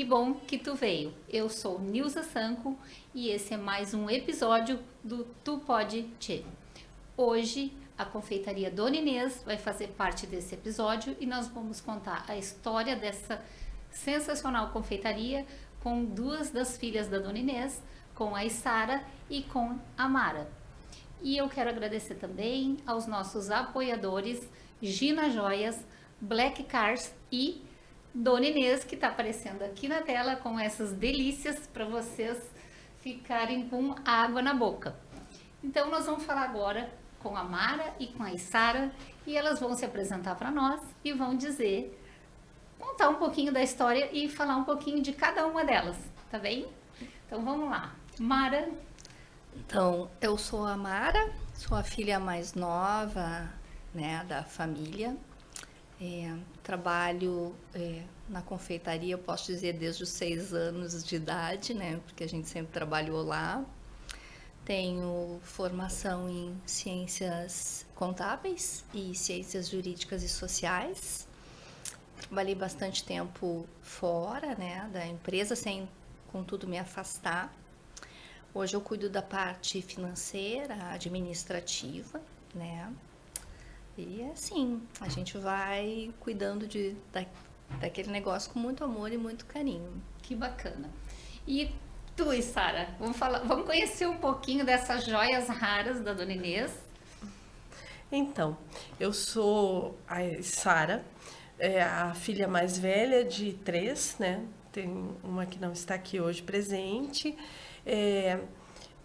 bom que tu veio. Eu sou Nilza Sanco e esse é mais um episódio do Tu Pode Tchê. Hoje a confeitaria Dona Inês vai fazer parte desse episódio e nós vamos contar a história dessa sensacional confeitaria com duas das filhas da Dona Inês, com a Isara e com a Mara. E eu quero agradecer também aos nossos apoiadores Gina Joias, Black Cars e Dona Inês, que está aparecendo aqui na tela com essas delícias para vocês ficarem com água na boca. Então nós vamos falar agora com a Mara e com a Isara e elas vão se apresentar para nós e vão contar um pouquinho da história e falar um pouquinho de cada uma delas, tá bem? Então vamos lá. Mara. Então, eu sou a Mara, sou a filha mais nova, né, da família. Trabalho na confeitaria, eu posso dizer, desde os 6 anos de idade, né, porque a gente sempre trabalhou lá. Tenho formação em ciências contábeis e ciências jurídicas e sociais. Trabalhei bastante tempo fora, né, da empresa, sem, contudo, me afastar. Hoje eu cuido da parte financeira, administrativa, né? E assim, a gente vai cuidando daquele negócio com muito amor e muito carinho. Que bacana. E tu, Isara, vamos conhecer um pouquinho dessas joias raras da Dona Inês. Então, eu sou a Isara, a filha mais velha de 3, né? Tem uma que não está aqui hoje presente.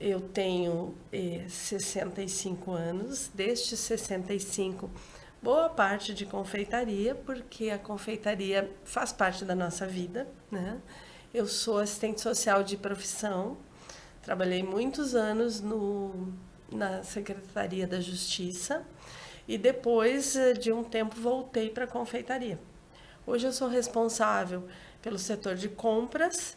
Eu tenho 65 anos, destes 65, boa parte de confeitaria, porque a confeitaria faz parte da nossa vida, né? Eu sou assistente social de profissão, trabalhei muitos anos na Secretaria da Justiça e depois de um tempo voltei para a confeitaria. Hoje eu sou responsável pelo setor de compras,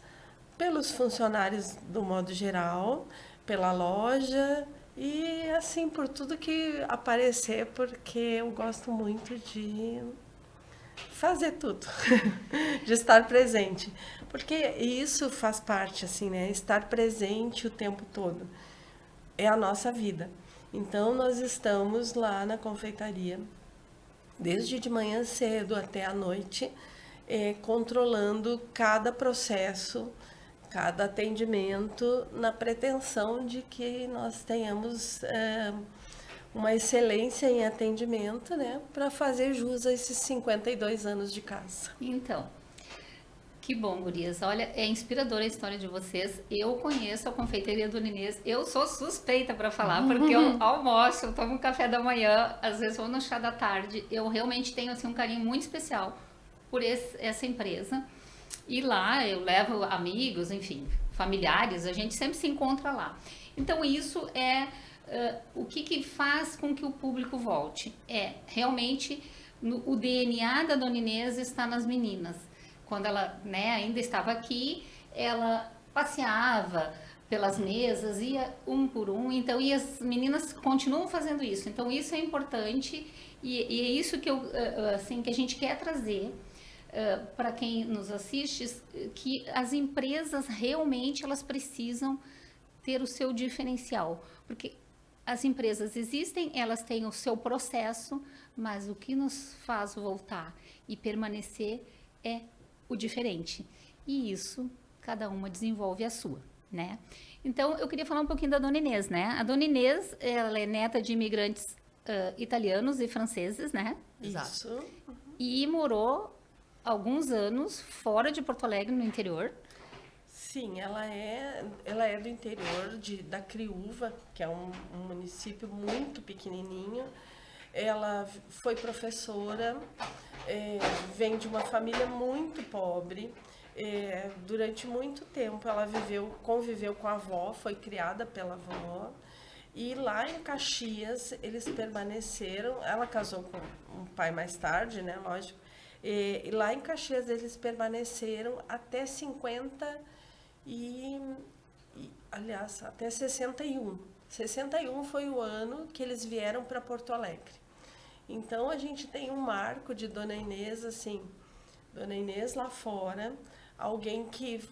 pelos funcionários do modo geral, pela loja e assim por tudo que aparecer, porque eu gosto muito de fazer tudo, de estar presente, porque isso faz parte, assim, né? Estar presente o tempo todo é a nossa vida. Então nós estamos lá na confeitaria desde de manhã cedo até a noite, controlando cada processo, cada atendimento, na pretensão de que nós tenhamos uma excelência em atendimento, né, para fazer jus a esses 52 anos de casa. Então, que bom, gurias. Olha, é inspiradora a história de vocês. Eu conheço a confeitaria Dona Inês. Eu sou suspeita para falar, porque eu almoço, eu tomo café da manhã, às vezes vou no chá da tarde. Eu realmente tenho assim, um carinho muito especial por essa empresa. E lá eu levo amigos, enfim, familiares, a gente sempre se encontra lá. Então isso é o que faz com que o público volte. É realmente o DNA da Dona Inês está nas meninas. Quando ela, né, ainda estava aqui, ela passeava pelas mesas, ia um por um, então, e as meninas continuam fazendo isso. Então isso é importante e é isso que assim, que a gente quer trazer para quem nos assiste, que as empresas realmente elas precisam ter o seu diferencial, porque as empresas existem, elas têm o seu processo, mas o que nos faz voltar e permanecer é o diferente. E isso, cada uma desenvolve a sua, né? Então, eu queria falar um pouquinho da Dona Inês, né? A Dona Inês, ela é neta de imigrantes italianos e franceses, né? Isso. E morou alguns anos fora de Porto Alegre, no interior. Sim, ela é do interior da Criúva, que é um município muito pequenininho. Ela foi professora, vem de uma família muito pobre. Durante muito tempo ela conviveu com a avó, foi criada pela avó. E lá em Caxias eles permaneceram. Ela casou com um pai mais tarde, né? Lógico. E lá em Caxias eles permaneceram até 50 aliás, até 61. 61 foi o ano que eles vieram para Porto Alegre. Então a gente tem um marco de Dona Inês, assim, Dona Inês lá fora, alguém que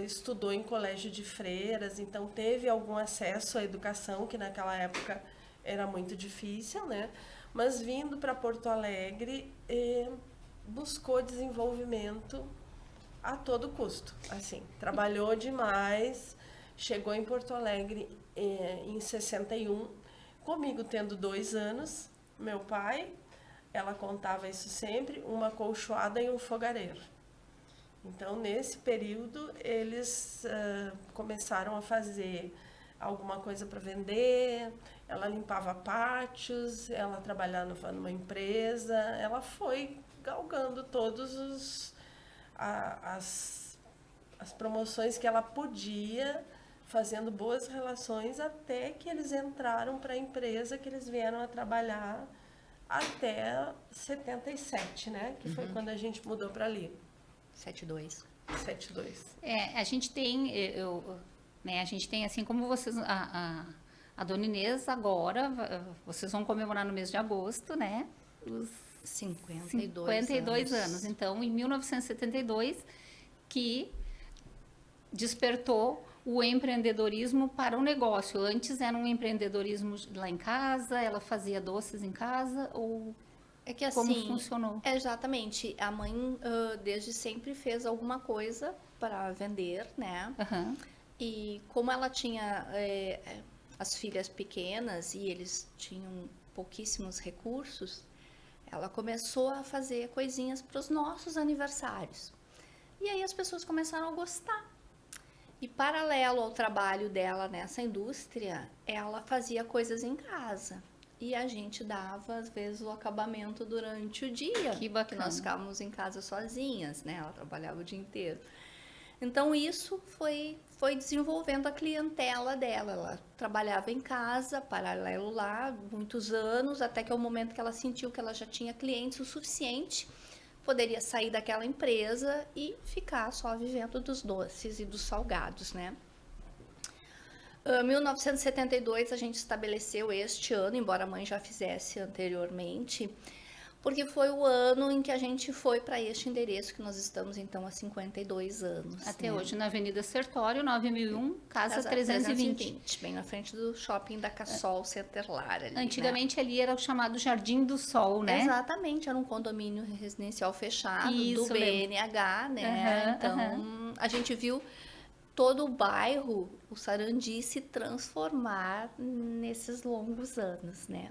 estudou em colégio de freiras, então teve algum acesso à educação, que naquela época era muito difícil, né? Mas vindo para Porto Alegre, buscou desenvolvimento a todo custo. Assim, trabalhou demais, chegou em Porto Alegre em 61, comigo tendo 2 anos, meu pai, ela contava isso sempre, uma colchoada e um fogareiro. Então, nesse período, eles começaram a fazer alguma coisa para vender, ela limpava pátios, ela trabalhava numa empresa, ela foi galgando todos as promoções que ela podia, fazendo boas relações, até que eles entraram para a empresa, que eles vieram a trabalhar até 77, né? Que foi quando a gente mudou para ali. 72. 72. A gente tem, né, a gente tem assim como vocês, a Dona Inês agora, vocês vão comemorar no mês de agosto, né? Os 52 anos. Então, em 1972, que despertou o empreendedorismo para o negócio. Antes era um empreendedorismo lá em casa, ela fazia doces em casa, ou É que assim, como funcionou? Exatamente. A mãe desde sempre fez alguma coisa para vender, né? Aham. E como ela tinha as filhas pequenas e eles tinham pouquíssimos recursos, ela começou a fazer coisinhas para os nossos aniversários. E aí as pessoas começaram a gostar. E paralelo ao trabalho dela nessa indústria, ela fazia coisas em casa. E a gente dava, às vezes, o acabamento durante o dia. Que bacana. Que nós ficávamos em casa sozinhas, né? Ela trabalhava o dia inteiro. Então, isso foi desenvolvendo a clientela dela. Ela trabalhava em casa, paralelo lá, muitos anos, até que é o momento que ela sentiu que ela já tinha clientes o suficiente, poderia sair daquela empresa e ficar só vivendo dos doces e dos salgados, né? 1972 a gente estabeleceu este ano, embora a mãe já fizesse anteriormente, porque foi o ano em que a gente foi para este endereço que nós estamos então há 52 anos. Até né? hoje, na Avenida Sertório, 9001, casa 320. Bem na frente do shopping da Cassol Centerlar. Ali, Antigamente ali era o chamado Jardim do Sol, né? Exatamente, era um condomínio residencial fechado Isso, do BNH, né? Então, a gente viu todo o bairro, o Sarandi, se transformar nesses longos anos, né?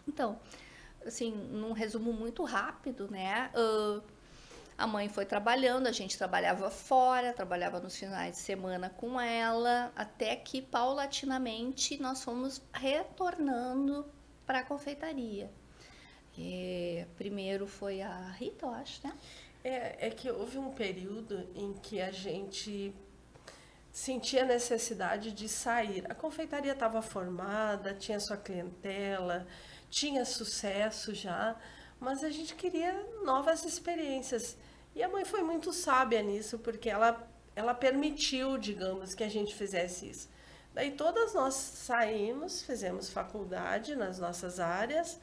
Então, assim, num resumo muito rápido, né? A mãe foi trabalhando, a gente trabalhava fora, trabalhava nos finais de semana com ela, até que paulatinamente nós fomos retornando para a confeitaria. Primeiro foi a Rita, eu acho, né? É que houve um período em que a gente sentia necessidade de sair. A confeitaria estava formada, tinha sua clientela, tinha sucesso já, mas a gente queria novas experiências. E a mãe foi muito sábia nisso, porque ela permitiu, digamos, que a gente fizesse isso. Daí todas nós saímos, fizemos faculdade nas nossas áreas,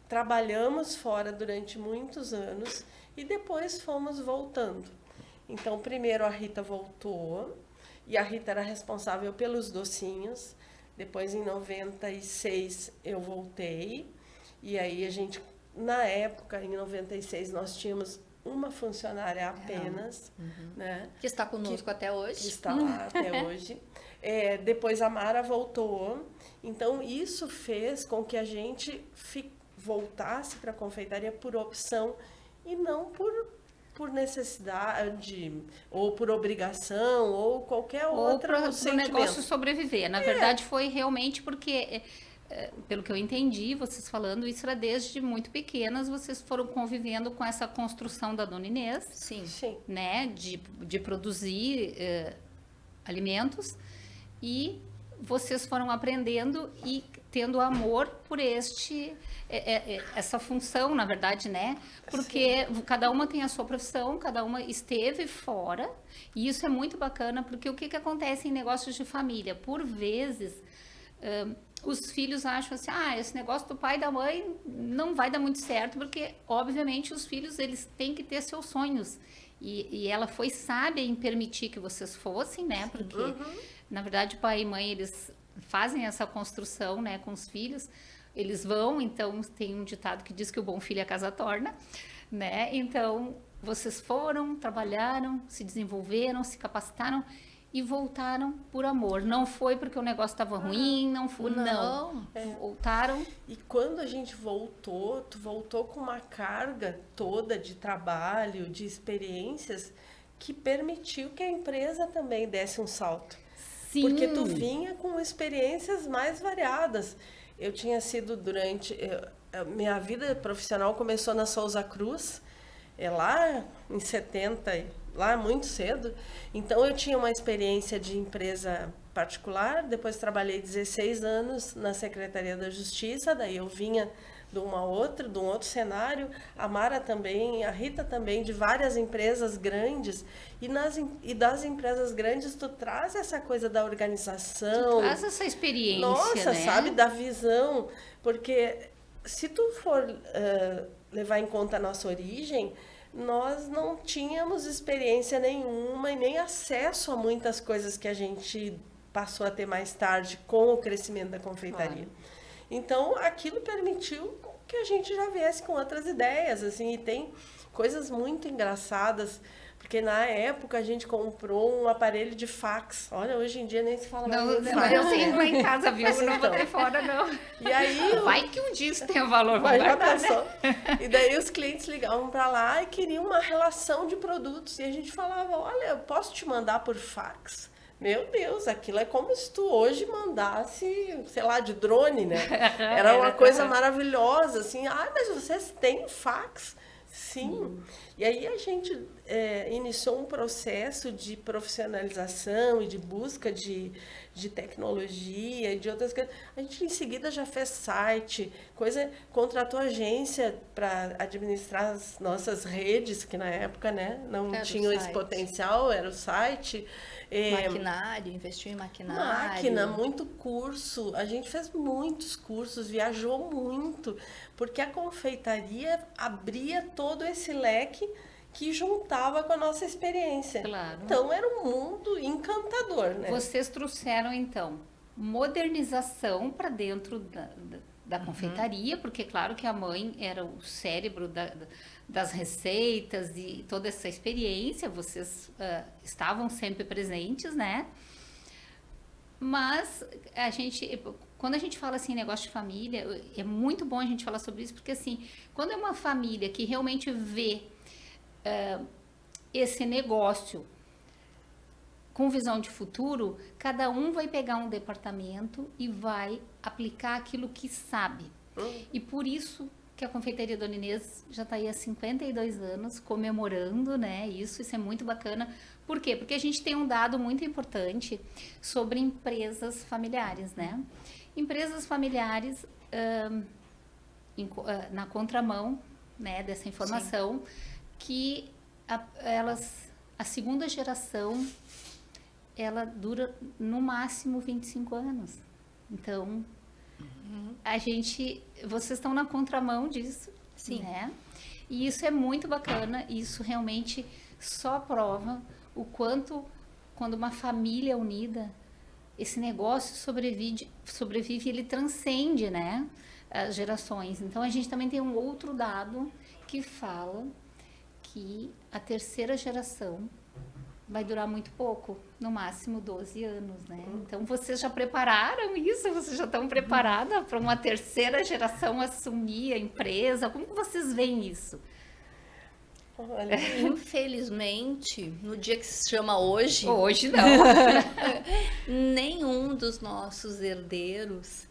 trabalhamos fora durante muitos anos e depois fomos voltando. Então, primeiro a Rita voltou, e a Rita era responsável pelos docinhos. Depois, em 96, eu voltei. E aí, a gente, na época, em 96, nós tínhamos uma funcionária apenas. Né? Que está conosco até hoje. Que está lá até hoje. Depois, a Mara voltou. Então, isso fez com que a gente voltasse para a confeitaria por opção e não por necessidade, ou por obrigação, ou qualquer outro para o negócio sobreviver. Na verdade, foi realmente porque, pelo que eu entendi, vocês falando, isso era desde muito pequenas, vocês foram convivendo com essa construção da Dona Inês. Sim. Né, de produzir alimentos, e vocês foram aprendendo e tendo amor por essa função, na verdade, né? Porque cada uma tem a sua profissão, cada uma esteve fora, e isso é muito bacana, porque o que acontece em negócios de família? Por vezes, os filhos acham assim, esse negócio do pai e da mãe não vai dar muito certo, porque, obviamente, os filhos, eles têm que ter seus sonhos. E ela foi sábia em permitir que vocês fossem, né? Porque, na verdade, o pai e mãe, eles fazem essa construção, né, com os filhos. Eles vão, então, tem um ditado que diz que o bom filho a casa torna, né? Então, vocês foram, trabalharam, se desenvolveram, se capacitaram e voltaram por amor. Não foi porque o negócio estava ruim, não foi, não. Voltaram. E quando a gente voltou, tu voltou com uma carga toda de trabalho, de experiências, que permitiu que a empresa também desse um salto. Sim. Porque tu vinha com experiências mais variadas. Eu tinha sido minha vida profissional começou na Souza Cruz, lá em 70, lá muito cedo. Então eu tinha uma experiência de empresa particular, depois trabalhei 16 anos na Secretaria da Justiça, daí eu vinha de um outro cenário, a Mara também, a Rita também, de várias empresas grandes, e das empresas grandes tu traz essa coisa da organização. Tu traz essa experiência, nossa, né? sabe, da visão, porque se tu for levar em conta a nossa origem, nós não tínhamos experiência nenhuma e nem acesso a muitas coisas que a gente passou a ter mais tarde com o crescimento da confeitaria. Claro. Então, aquilo permitiu que a gente já viesse com outras ideias, assim, e tem coisas muito engraçadas, porque na época a gente comprou um aparelho de fax. Olha, hoje em dia nem se fala mais de fax. Eu tenho lá em casa, viu? Mas, não botei fora, não. E aí... Vai que um dia isso tenha valor. Mas já pensou? Né? E daí os clientes ligavam para lá e queriam uma relação de produtos. E a gente falava, olha, eu posso te mandar por fax? Meu Deus, aquilo é como se tu hoje mandasse, sei lá, de drone, né? Era uma coisa maravilhosa, assim. Ah, mas vocês têm fax? Sim. E aí a gente iniciou um processo de profissionalização e de busca de tecnologia e de outras coisas. A gente em seguida já fez site, contratou agência para administrar as nossas redes, que na época, né, não tinham esse potencial, era o site. Maquinário, investiu em maquinário. Máquina, muito curso. A gente fez muitos cursos, viajou muito, porque a confeitaria abria todo esse leque que juntava com a nossa experiência. Claro. Então, era um mundo encantador, né? Vocês trouxeram, então, modernização para dentro da confeitaria, porque, claro, que a mãe era o cérebro das receitas e toda essa experiência, vocês estavam sempre presentes, né? Mas quando a gente fala assim, negócio de família, é muito bom a gente falar sobre isso, porque assim, quando é uma família que realmente vê esse negócio com visão de futuro, cada um vai pegar um departamento e vai aplicar aquilo que sabe. E por isso que a Confeitaria Dona Inês já está aí há 52 anos comemorando, né? Isso é muito bacana. Por quê? Porque a gente tem um dado muito importante sobre empresas familiares, né? Empresas familiares, na contramão, né, dessa informação, sim, que a segunda geração, ela dura no máximo 25 anos. Então, vocês estão na contramão disso, sim, né? E isso é muito bacana, isso realmente só prova o quanto, quando uma família é unida, esse negócio sobrevive, ele transcende, né, as gerações. Então, a gente também tem um outro dado que fala que a terceira geração vai durar muito pouco, no máximo 12 anos, né? Então, vocês já prepararam isso? Vocês já estão preparadas para uma terceira geração assumir a empresa? Como que vocês veem isso? Olha, infelizmente, no dia que se chama hoje... Hoje não. Nenhum dos nossos herdeiros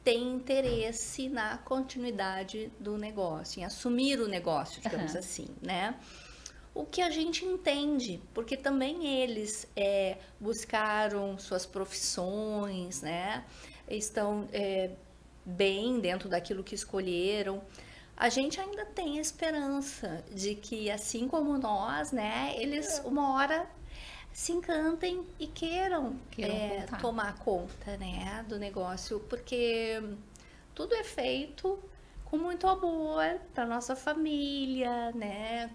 tem interesse na continuidade do negócio, em assumir o negócio, digamos assim, né? O que a gente entende, porque também eles buscaram suas profissões, né? Estão bem dentro daquilo que escolheram. A gente ainda tem esperança de que, assim como nós, né? Eles uma hora se encantem e queiram tomar conta, né, do negócio, porque tudo é feito com muito amor para nossa família, né?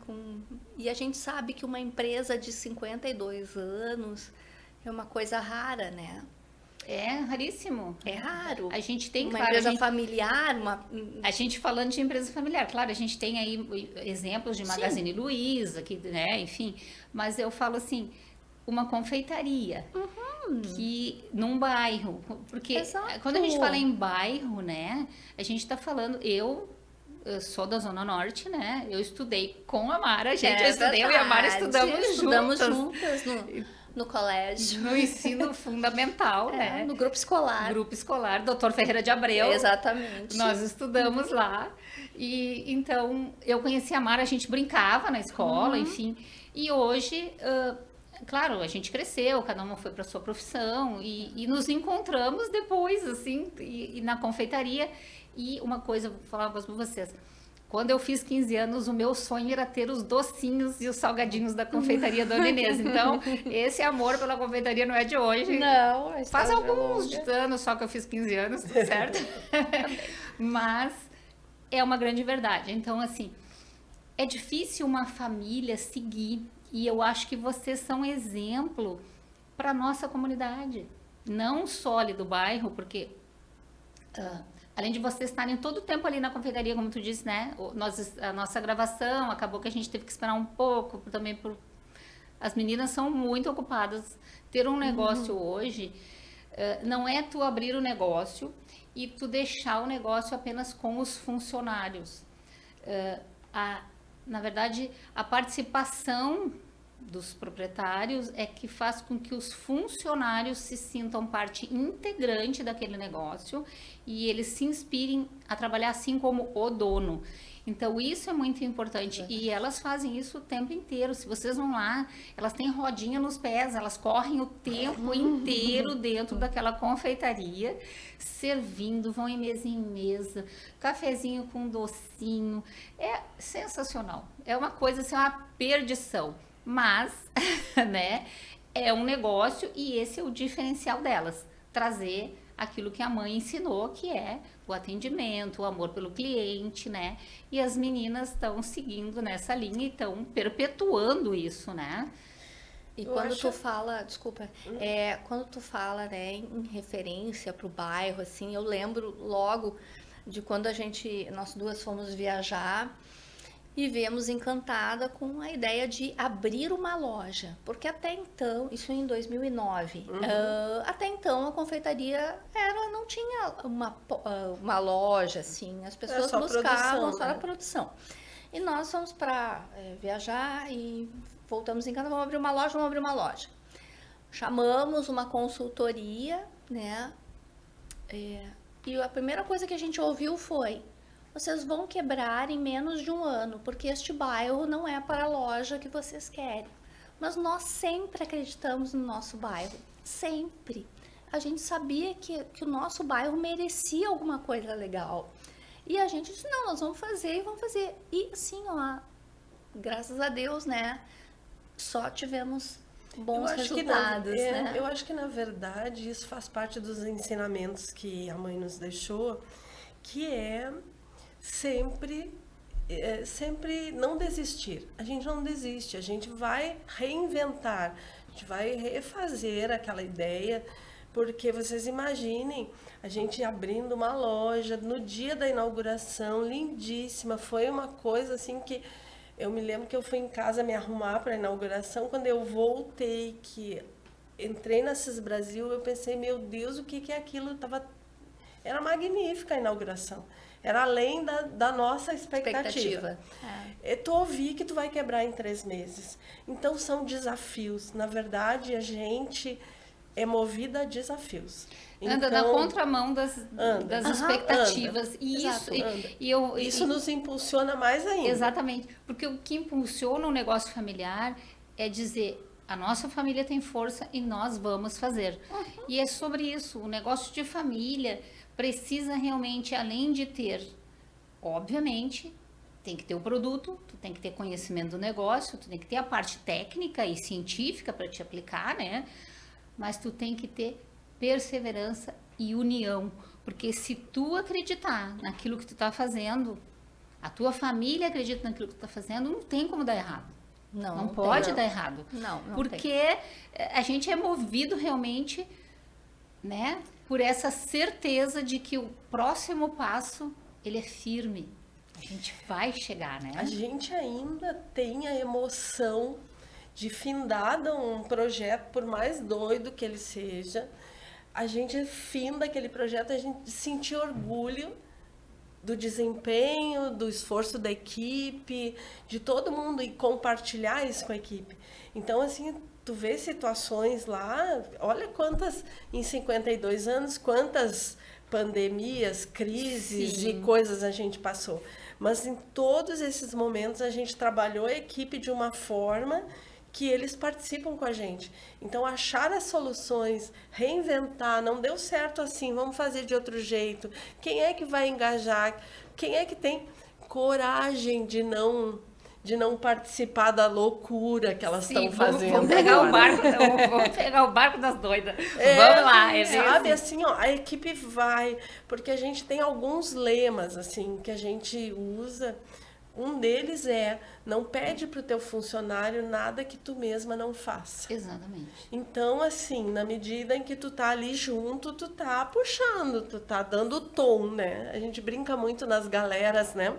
E a gente sabe que uma empresa de 52 anos é uma coisa rara, né? É raríssimo. É raro. A gente tem, uma claro, empresa familiar, a gente falando de empresa familiar, claro, a gente tem aí exemplos de Magazine Luiza, que, né, enfim, mas eu falo assim, uma confeitaria que num bairro, porque Exato. quando a gente fala em bairro, né, a gente está falando, eu sou da Zona Norte, né? Eu estudei com a Mara, gente. Eu estudei, eu e a Mara estudamos juntas no colégio. No ensino fundamental, né? No grupo escolar. Grupo escolar, Dr. Ferreira de Abreu. Exatamente. Nós estudamos lá. E então, eu conheci a Mara, a gente brincava na escola, enfim. E hoje, claro, a gente cresceu, cada uma foi para sua profissão e nos encontramos depois, assim, e na confeitaria. E uma coisa, eu vou falar para vocês. Quando eu fiz 15 anos, o meu sonho era ter os docinhos e os salgadinhos da confeitaria Dona Inês. Então, esse amor pela confeitaria não é de hoje. Não, faz alguns anos só que eu fiz 15 anos, certo? Mas é uma grande verdade. Então, assim, é difícil uma família seguir. E eu acho que vocês são exemplo para nossa comunidade. Não só ali do bairro, porque... além de vocês estarem todo o tempo ali na confeitaria, como tu disse, né? A nossa gravação, acabou que a gente teve que esperar um pouco, também por... As meninas são muito ocupadas. Ter um negócio hoje, não é tu abrir o negócio e tu deixar o negócio apenas com os funcionários. Na verdade, a participação dos proprietários é que faz com que os funcionários se sintam parte integrante daquele negócio e eles se inspirem a trabalhar assim como o dono. Então, isso é muito importante. E elas fazem isso o tempo inteiro. Se vocês vão lá, elas têm rodinha nos pés, elas correm o tempo inteiro dentro daquela confeitaria, servindo, vão em mesa, cafezinho com docinho. É sensacional. É uma coisa assim, uma perdição. Mas, né, é um negócio e esse é o diferencial delas. Trazer aquilo que a mãe ensinou, que é o atendimento, o amor pelo cliente, né? E as meninas estão seguindo nessa linha e estão perpetuando isso, né? E quando tu fala, desculpa, quando tu fala, né, em referência pro bairro, assim, eu lembro logo de quando nós duas fomos viajar e viemos encantada com a ideia de abrir uma loja, porque até então, isso em 2009, até então a confeitaria não tinha uma loja, assim, as pessoas buscavam só a produção. E nós fomos para viajar e voltamos encantadas, vamos abrir uma loja. Chamamos uma consultoria, né, e a primeira coisa que a gente ouviu foi: vocês vão quebrar em menos de um ano, porque este bairro não é para a loja que vocês querem. Mas nós sempre acreditamos no nosso bairro, sempre. A gente sabia que o nosso bairro merecia alguma coisa legal. E a gente disse, não, nós vamos fazer. E assim, ó, graças a Deus, né, só tivemos bons resultados, né? Eu acho que, na verdade, isso faz parte dos ensinamentos que a mãe nos deixou, que é sempre não desistir. A gente não desiste, a gente vai reinventar, a gente vai refazer aquela ideia, porque vocês imaginem a gente abrindo uma loja no dia da inauguração, lindíssima, foi uma coisa assim que eu me lembro que eu fui em casa me arrumar para a inauguração, quando eu voltei, que entrei na CIS Brasil, eu pensei, meu Deus, o que é aquilo? Era magnífica a inauguração. Era além da nossa expectativa. Tu ouvi que tu vai quebrar em 3 meses. Então, são desafios. Na verdade, a gente é movida a desafios. Anda na contramão das expectativas. Anda. E isso nos impulsiona mais ainda. Exatamente. Porque o que impulsiona o negócio familiar é dizer: a nossa família tem força e nós vamos fazer. E é sobre isso. O negócio de família precisa realmente, além de ter, obviamente, tem que ter o produto, tu tem que ter conhecimento do negócio, tu tem que ter a parte técnica e científica para te aplicar, né? Mas tu tem que ter perseverança e união, Porque se tu acreditar naquilo que tu tá fazendo, a tua família acredita naquilo que tu tá fazendo, não tem como dar errado. Não pode dar errado. Não porque a gente é movido realmente, né, por essa certeza de que o próximo passo, ele é firme. A gente vai chegar, né? A gente ainda tem a emoção de findar um projeto, por mais doido que ele seja, a gente finda aquele projeto, a gente sentir orgulho do desempenho, do esforço da equipe, de todo mundo, e compartilhar isso com a equipe. Então, assim, tu vê situações lá, olha quantas, em 52 anos, quantas pandemias, crises Sim. e coisas a gente passou. Mas em todos esses momentos a gente trabalhou a equipe de uma forma que eles participam com a gente. Então, achar as soluções, reinventar, não deu certo assim, vamos fazer de outro jeito. Quem é que vai engajar? Quem é que tem coragem de não participar da loucura que elas estão fazendo? Vamos pegar agora? o barco, vamos pegar o barco das doidas. Vamos lá, é bem sabe, assim. assim, ó, a equipe vai, porque a gente tem alguns lemas, assim, que a gente usa. Um deles é, não pede para o teu funcionário nada que tu mesma não faça. Exatamente. Então, assim, na medida em que tu tá ali junto, tu tá puxando, tu tá dando o tom, né? A gente brinca muito nas galeras, né?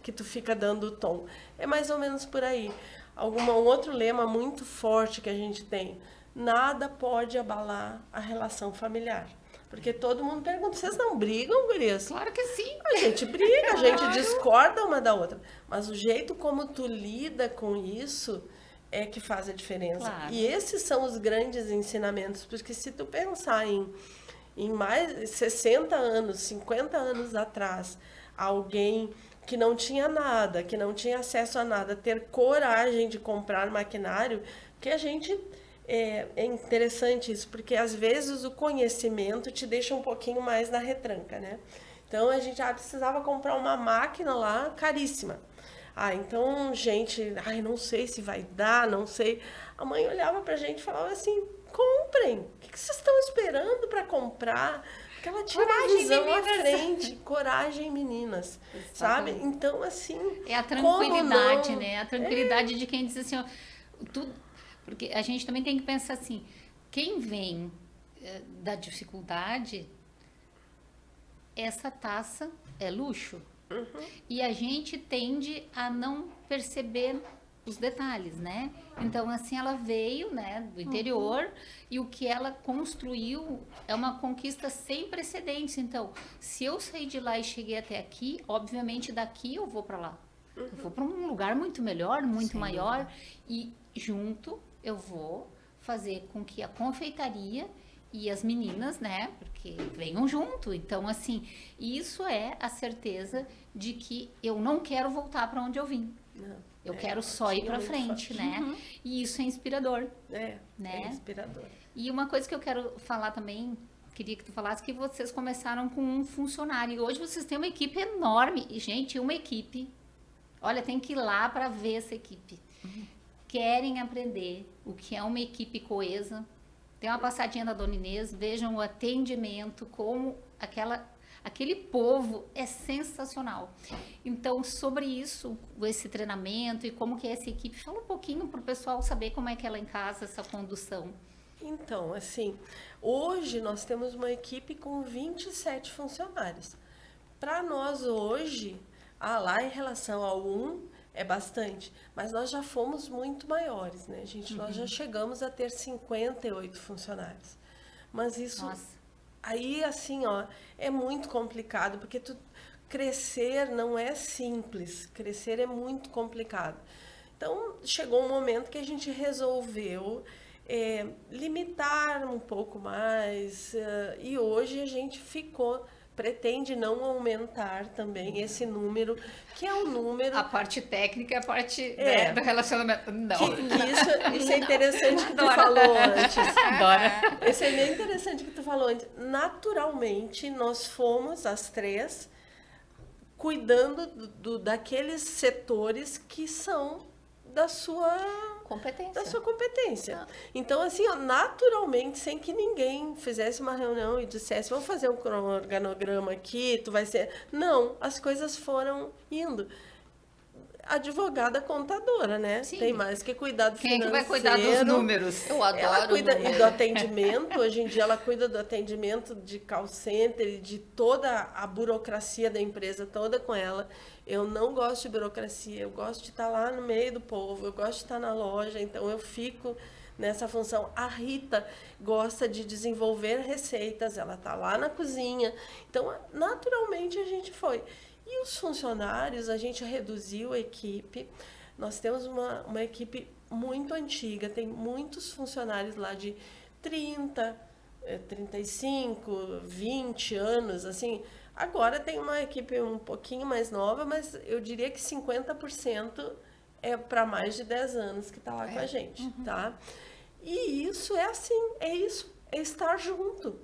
Que tu fica dando o tom. É mais ou menos por aí. Um outro lema muito forte que a gente tem: nada pode abalar a relação familiar. Porque todo mundo pergunta, vocês não brigam, gurias? Claro que sim. A gente briga, a gente discorda uma da outra. Mas o jeito como tu lida com isso é que faz a diferença. Claro. E esses são os grandes ensinamentos. Porque se tu pensar em mais 60 anos, 50 anos atrás, alguém que não tinha nada, que não tinha acesso a nada, ter coragem de comprar maquinário, que a gente... É interessante isso, porque às vezes o conhecimento te deixa um pouquinho mais na retranca, né? Então a gente precisava comprar uma máquina lá caríssima. Então, gente, não sei se vai dar, não sei. A mãe olhava pra gente e falava assim: comprem, o que vocês estão esperando para comprar? Porque ela tinha uma visão à frente, coragem, meninas, sabe? Então, assim... É a tranquilidade, não? né? A tranquilidade de quem diz assim, ó, tudo... Porque a gente também tem que pensar assim, quem vem da dificuldade, essa taça é luxo. Uhum. E a gente tende a não perceber os detalhes, né? Então, assim, ela veio, né, do interior, e o que ela construiu é uma conquista sem precedentes. Então, se eu saí de lá e cheguei até aqui, obviamente daqui eu vou para lá. Eu vou para um lugar muito melhor, muito maior, e junto eu vou fazer com que a confeitaria e as meninas, né, porque venham junto. Então, assim, isso é a certeza de que eu não quero voltar para onde eu vim. Não, eu quero só ir para frente, né? Uhum. E isso é inspirador. Né? É inspirador. E uma coisa que eu quero falar também, queria que tu falasse, que vocês começaram com um funcionário. E hoje vocês têm uma equipe enorme. E, gente, uma equipe... Olha, tem que ir lá para ver essa equipe. Uhum. Querem aprender o que é uma equipe coesa. Tem uma passadinha da Dona Inês, vejam o atendimento, como aquele povo é sensacional. Então, sobre isso, esse treinamento e como que é essa equipe, fala um pouquinho para o pessoal saber como é que ela em casa, essa condução. Então, assim, hoje nós temos uma equipe com 27 funcionários. Para nós hoje, lá em relação ao é bastante, mas nós já fomos muito maiores, né, gente? Nós já chegamos a ter 58 funcionários. Mas isso... Nossa. Aí, assim, ó, é muito complicado, porque crescer não é simples. Crescer é muito complicado. Então, chegou um momento que a gente resolveu limitar um pouco mais, e hoje a gente pretende não aumentar também esse número, que é um número... A parte técnica, a parte do relacionamento, não. Isso é interessante que tu falou antes. Adoro. Isso é bem interessante que tu falou antes. Naturalmente, nós fomos, as três, cuidando daqueles setores que são da sua competência. Da sua competência. Ah. Então, assim, ó, naturalmente, sem que ninguém fizesse uma reunião e dissesse, vamos fazer um organograma aqui, tu vai ser... Não, as coisas foram indo. Advogada contadora, né? Sim. Tem mais que cuidar do Quem é que financeiro. vai cuidar dos números? Eu adoro Ela cuida números. e do atendimento. Hoje em dia ela cuida do atendimento de call center e de toda a burocracia da empresa toda com ela. Eu não gosto de burocracia, eu gosto de estar lá no meio do povo, eu gosto de estar na loja, então eu fico nessa função. A Rita gosta de desenvolver receitas, ela está lá na cozinha. Então, naturalmente a gente foi. E os funcionários, a gente reduziu a equipe. Nós temos uma equipe muito antiga, tem muitos funcionários lá de 30, 35, 20 anos, assim. Agora tem uma equipe um pouquinho mais nova, mas eu diria que 50% é para mais de 10 anos que está lá com a gente, tá? E isso é assim, é isso, é estar junto.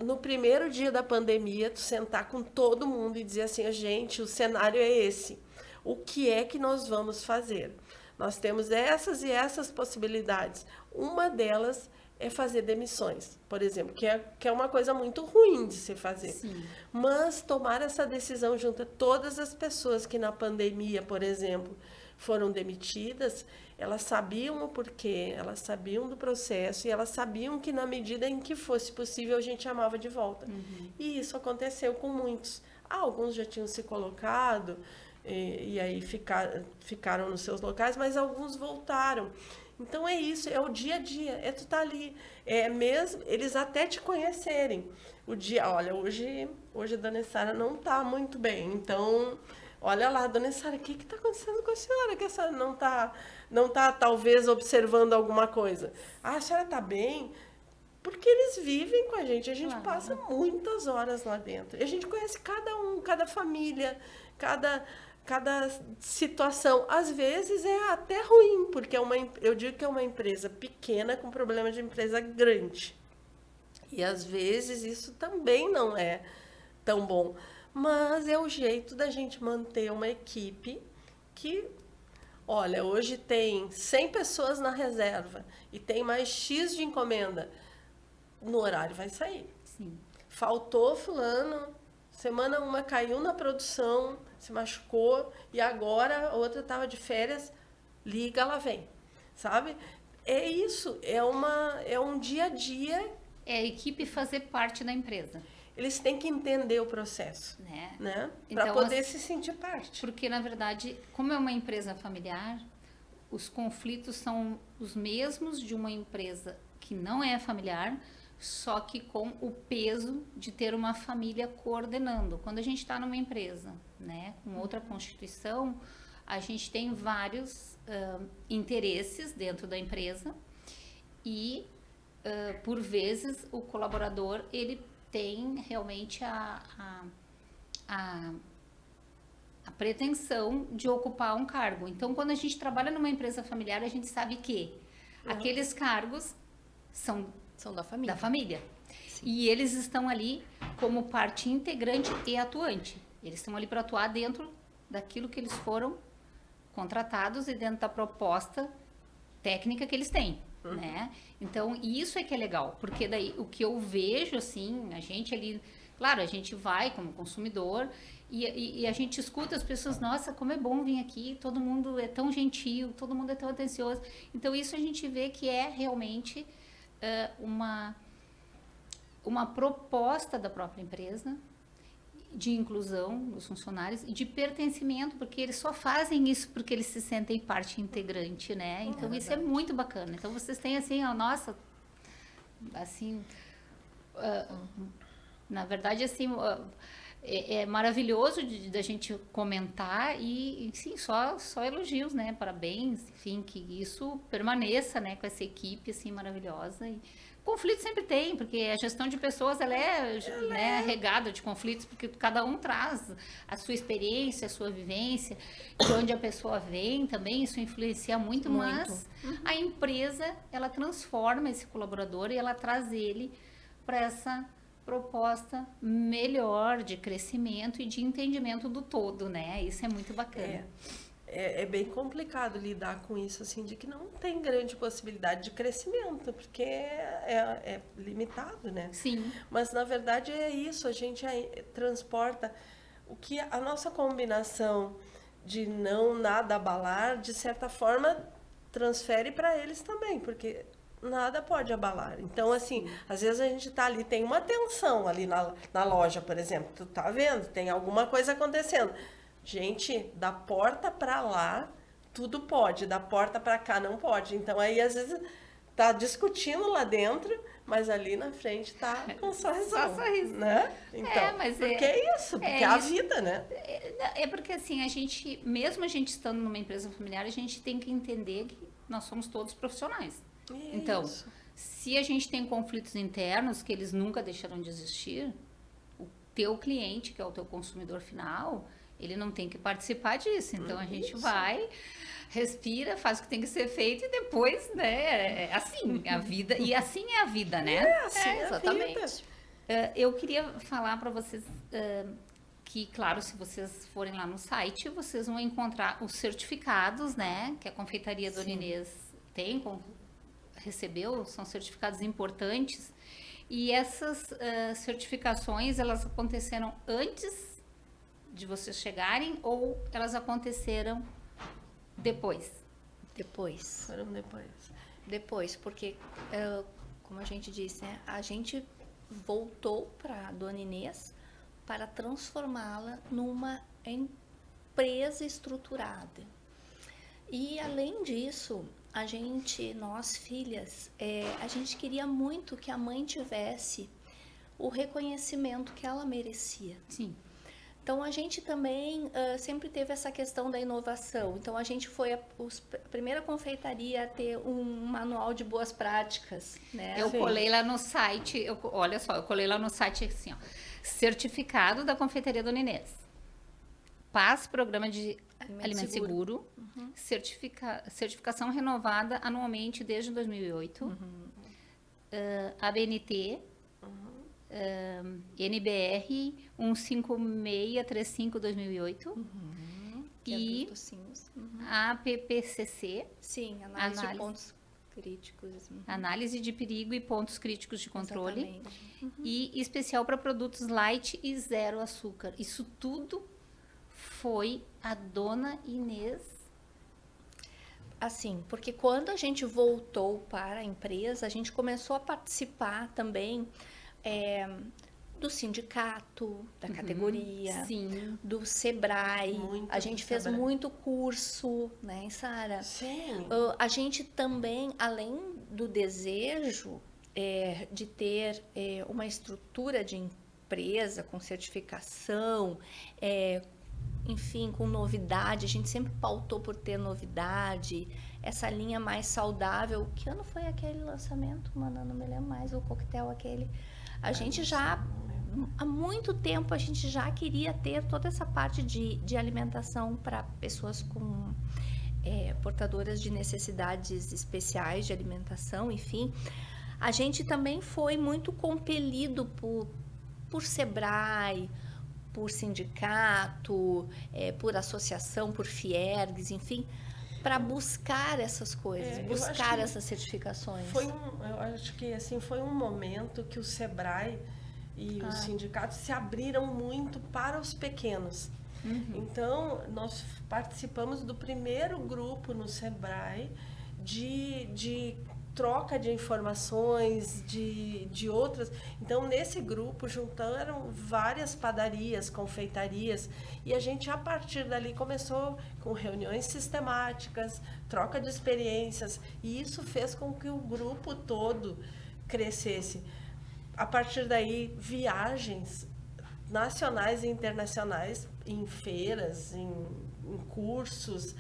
No primeiro dia da pandemia, tu sentar com todo mundo e dizer assim, gente, o cenário é esse. O que é que nós vamos fazer? Nós temos essas e essas possibilidades. Uma delas é fazer demissões, por exemplo, que é uma coisa muito ruim de se fazer. Sim. Mas tomar essa decisão junto a todas as pessoas que na pandemia, por exemplo, foram demitidas, elas sabiam o porquê, elas sabiam do processo e elas sabiam que na medida em que fosse possível a gente chamava de volta. E isso aconteceu com muitos. Alguns já tinham se colocado e aí ficaram nos seus locais, mas alguns voltaram. Então é isso, é o dia a dia, é tu tá ali, é mesmo eles até te conhecerem. O dia, olha, hoje a dona Sara não tá muito bem, então olha lá, dona Sara, o que está acontecendo com a senhora? Que a senhora não tá talvez observando alguma coisa. Ah, a senhora está bem? Porque eles vivem com a gente passa muitas horas lá dentro. E a gente conhece cada um, cada família, cada situação. Às vezes é até ruim, porque eu digo que é uma empresa pequena com problema de empresa grande. E às vezes isso também não é tão bom. Mas é o jeito da gente manter uma equipe que, olha, hoje tem 100 pessoas na reserva e tem mais X de encomenda. No horário vai sair. Sim. Faltou fulano, semana uma caiu na produção, se machucou e agora a outra estava de férias, liga, ela vem, sabe? É isso, é um dia a dia. É a equipe fazer parte da empresa. Eles têm que entender o processo, né? Para Então, poder se sentir parte. Porque, na verdade, como é uma empresa familiar, os conflitos são os mesmos de uma empresa que não é familiar, só que com o peso de ter uma família coordenando. Quando a gente está numa empresa, né, com outra constituição, a gente tem vários interesses dentro da empresa e, por vezes, o colaborador, ele tem realmente a pretensão de ocupar um cargo. Então, quando a gente trabalha numa empresa familiar, a gente sabe que aqueles cargos são da família. E eles estão ali como parte integrante e atuante. Eles estão ali para atuar dentro daquilo que eles foram contratados e dentro da proposta técnica que eles têm. Né? Então, isso é que é legal, porque daí o que eu vejo, assim, a gente ali, claro, a gente vai como consumidor e a gente escuta as pessoas, nossa, como é bom vir aqui, todo mundo é tão gentil, todo mundo é tão atencioso. Então, isso a gente vê que é realmente uma proposta da própria empresa de inclusão dos funcionários e de pertencimento, porque eles só fazem isso porque eles se sentem parte integrante, né? Então, isso é muito bacana. Então, vocês têm, assim, nossa, assim, na verdade, assim, é maravilhoso da gente comentar e, sim, só elogios, né? Parabéns, enfim, que isso permaneça, né? Com essa equipe, assim, maravilhosa. E conflito sempre tem, porque a gestão de pessoas, ela é regada de conflitos, porque cada um traz a sua experiência, a sua vivência, de onde a pessoa vem também, isso influencia muito. Mas a empresa, ela transforma esse colaborador e ela traz ele para essa proposta melhor de crescimento e de entendimento do todo, né? Isso é muito bacana. é bem complicado lidar com isso, assim, de que não tem grande possibilidade de crescimento, porque é limitado, né? Sim. Mas, na verdade, é isso, a gente transporta o que a nossa combinação de não nada abalar, de certa forma, transfere para eles também, porque nada pode abalar. Então, assim, às vezes a gente tá ali, tem uma tensão ali na loja, por exemplo, tu tá vendo, tem alguma coisa acontecendo. Gente, da porta para lá, tudo pode, da porta para cá não pode. Então, aí, às vezes, tá discutindo lá dentro, mas ali na frente tá com sorriso. Só sorriso. Né? Então, mas porque é isso, porque é a vida, né? É porque, assim, mesmo a gente estando numa empresa familiar, a gente tem que entender que nós somos todos profissionais. Então, se a gente tem conflitos internos, que eles nunca deixarão de existir, o teu cliente, que é o teu consumidor final, ele não tem que participar disso. Então, a gente vai, respira, faz o que tem que ser feito e depois, né, assim, a vida, e assim é a vida, né? Assim Exatamente. Eu queria falar para vocês que, claro, se vocês forem lá no site, vocês vão encontrar os certificados, né, que a Confeitaria Dona Inês tem, recebeu, são certificados importantes, e essas certificações, elas aconteceram antes de vocês chegarem ou elas aconteceram depois? Depois. Foram depois. Depois, porque, como a gente disse, né, a gente voltou para a Dona Inês para transformá-la numa empresa estruturada. E, além disso, nós filhas, a gente queria muito que a mãe tivesse o reconhecimento que ela merecia. Sim. Então, a gente também sempre teve essa questão da inovação. Então, a gente foi a primeira confeitaria a ter um manual de boas práticas, né? Eu colei lá no site, olha só, eu colei lá no site assim, ó, certificado da Confeitaria Dona Inês. PAS, Programa de Alimento Seguro. Uhum. Certificação renovada anualmente desde 2008. Uhum. ABNT. NBR 15635/2008 e a APPCC, sim, análise de pontos críticos, análise de perigo e pontos críticos de controle, e especial para produtos light e zero açúcar. Isso tudo foi a Dona Inês. Assim, porque quando a gente voltou para a empresa, a gente começou a participar também do sindicato, da categoria, sim, do Sebrae. Muito a gente fez Sebrae. Muito curso, né, Sara? Sim. A gente também, além do desejo de ter uma estrutura de empresa com certificação, enfim, com novidade, a gente sempre pautou por ter novidade, essa linha mais saudável. Que ano foi aquele lançamento, mano? Não me lembro mais, o coquetel aquele. A gente já, há muito tempo, a gente já queria ter toda essa parte de alimentação para pessoas com portadoras de necessidades especiais de alimentação, enfim. A gente também foi muito compelido por Sebrae, por sindicato, por associação, por Fiergs, enfim, para buscar essas coisas, buscar essas certificações. Eu acho que assim, foi um momento que o Sebrae e os sindicatos se abriram muito para os pequenos. Então, nós participamos do primeiro grupo no Sebrae de troca de informações, de outras. Então, nesse grupo, juntaram várias padarias, confeitarias, e a gente, a partir dali, começou com reuniões sistemáticas, troca de experiências, e isso fez com que o grupo todo crescesse. A partir daí, viagens nacionais e internacionais, em feiras, em cursos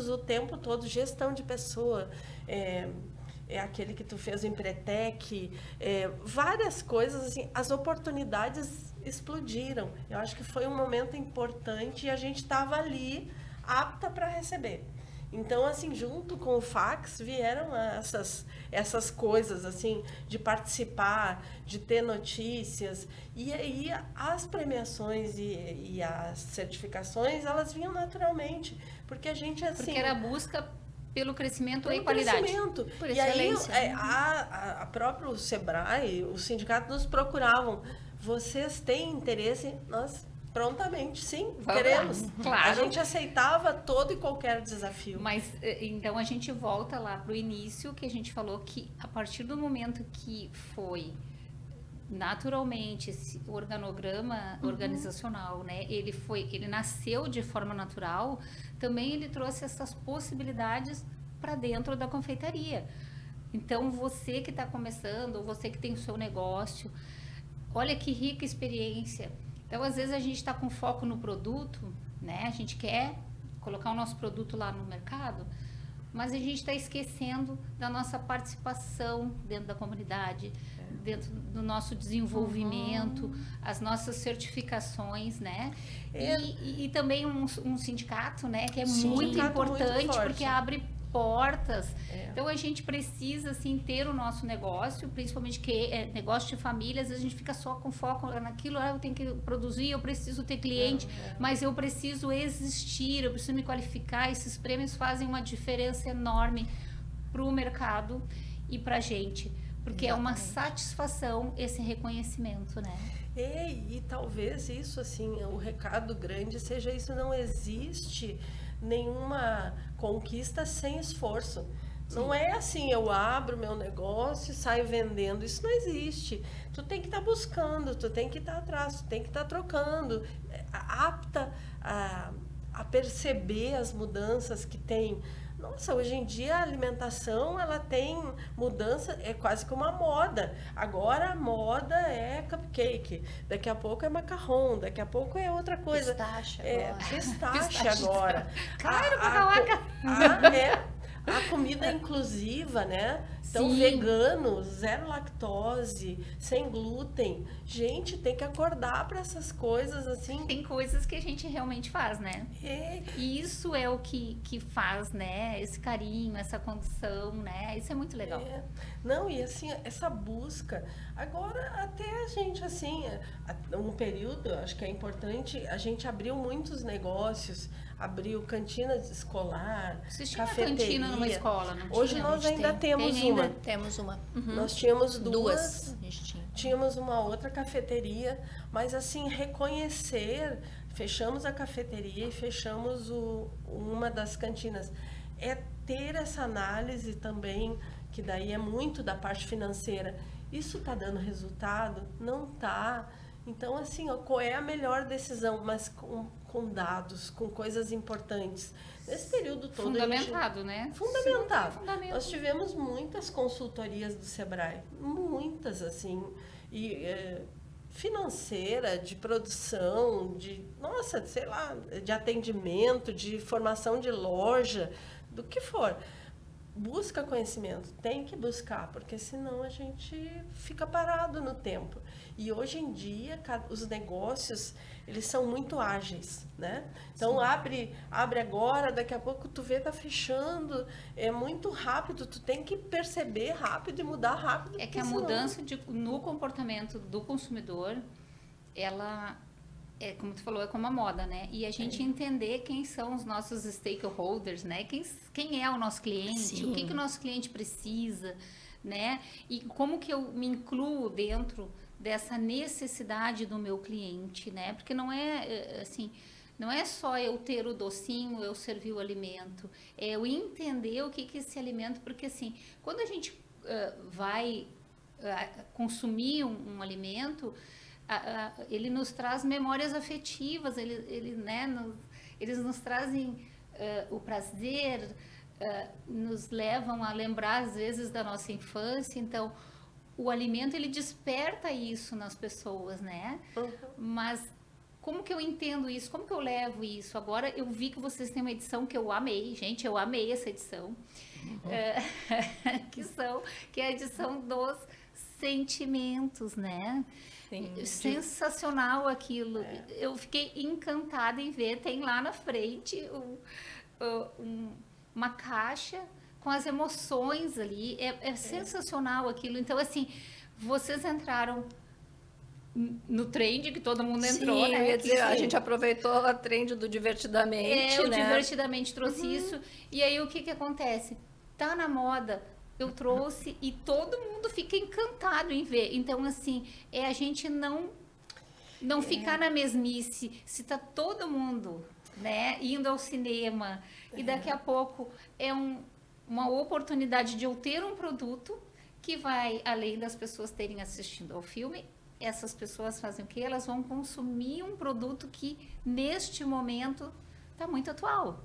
o tempo todo, gestão de pessoa, aquele que tu fez o Empretec, várias coisas, assim, as oportunidades explodiram. Eu acho que foi um momento importante e a gente estava ali apta para receber. Então, assim, junto com o fax vieram essas coisas, assim, de participar, de ter notícias. E aí as premiações e as certificações, elas vinham naturalmente. Porque a gente, assim... Porque era a busca pelo crescimento pelo e qualidade. crescimento. Por E aí, excelência. a próprio Sebrae, o sindicato nos procuravam. Vocês têm interesse? Nós... prontamente, sim, Vamos queremos. lá, claro. A gente aceitava todo e qualquer desafio. Mas, então, a gente volta lá para o início, que a gente falou que a partir do momento que foi naturalmente esse organograma organizacional, né? Ele nasceu de forma natural, também ele trouxe essas possibilidades para dentro da confeitaria. Então, você que está começando, ou você que tem o seu negócio, olha que rica experiência. Então, às vezes a gente está com foco no produto, né? A gente quer colocar o nosso produto lá no mercado, mas a gente está esquecendo da nossa participação dentro da comunidade, dentro do nosso desenvolvimento, as nossas certificações, né? E também um sindicato, né? Que é muito importante, muito porque abre portas. Então a gente precisa assim ter o nosso negócio, principalmente que é negócio de família. Às vezes a gente fica só com foco naquilo, eu tenho que produzir, eu preciso ter cliente, mas eu preciso existir, eu preciso me qualificar. Esses prêmios fazem uma diferença enorme para o mercado e para a gente, porque é uma satisfação esse reconhecimento, né? E talvez isso, assim, o recado grande seja isso: não existe nenhuma conquista sem esforço. Sim. Não é assim, eu abro meu negócio e saio vendendo. Isso não existe. Tu tem que estar buscando, tu tem que estar atrás, tu tem que estar trocando, apta a perceber as mudanças que tem. Nossa, hoje em dia a alimentação, ela tem mudança, é quase como uma moda. Agora a moda é cupcake, daqui a pouco é macarrão, daqui a pouco é outra coisa. Pistache agora. Pistache agora. Claro, a comida inclusiva, né? Então, Sim. vegano, zero lactose, sem glúten. Gente, tem que acordar para essas coisas, assim. Tem coisas que a gente realmente faz, né? E isso é o que faz, né? Esse carinho, essa condição, né? Isso é muito legal. Não, e assim, essa busca. Agora, até a gente, assim, um período, acho que é importante, a gente abriu muitos negócios, abriu cantina escolar, Vocês tinham cafeteria. Cantina numa escola, não Hoje tinha? nós ainda temos uma. Temos uma. Nós tínhamos duas. A gente tinha. Tínhamos uma outra cafeteria, mas assim, reconhecer, fechamos a cafeteria e fechamos uma das cantinas. É ter essa análise também, que daí é muito da parte financeira. Isso está dando resultado? Não está. Então, assim, qual é a melhor decisão? Mas com dados, com coisas importantes. Nesse período todo... Fundamentado, né? Fundamentado. Nós tivemos muitas consultorias do Sebrae. Muitas, assim. E financeira, de produção, nossa, sei lá, de atendimento, de formação de loja, do que for. Busca conhecimento, tem que buscar, porque senão a gente fica parado no tempo. E hoje em dia, os negócios, eles são muito ágeis, né? Então, abre agora, daqui a pouco tu vê, tá fechando, é muito rápido, tu tem que perceber rápido e mudar rápido. É que a mudança no comportamento do consumidor, ela... como tu falou, é como a moda, né? E a gente entender quem são os nossos stakeholders, né? Quem é o nosso cliente, Sim. o que o nosso cliente precisa, né? E como que eu me incluo dentro dessa necessidade do meu cliente, né? Porque não é, assim, não é só eu ter o docinho, eu servir o alimento. É eu entender o que esse alimento... Porque, assim, quando a gente vai consumir um alimento... ele nos traz memórias afetivas, eles nos trazem o prazer, nos levam a lembrar às vezes da nossa infância. Então o alimento, ele desperta isso nas pessoas, né? Mas como que eu entendo isso? Como que eu levo isso? Agora eu vi que vocês têm uma edição que eu amei, gente, eu amei essa edição, que é a edição dos sentimentos, né? Sim. Sensacional aquilo. Eu fiquei encantada em ver. Tem lá na frente uma caixa com as emoções ali. É sensacional aquilo. Então, assim, vocês entraram no trend que todo mundo entrou, Sim, né? eu ia dizer, a Sim. gente aproveitou a trend do Divertidamente, O né? Divertidamente trouxe isso. E aí o que que acontece? Tá na moda, eu trouxe e todo mundo fica encantado em ver. Então, assim, a gente não ficar na mesmice. Se tá todo mundo, né, indo ao cinema e daqui a pouco uma oportunidade de eu ter um produto que vai, além das pessoas terem assistido ao filme, essas pessoas fazem o quê? Elas vão consumir um produto que, neste momento, está muito atual.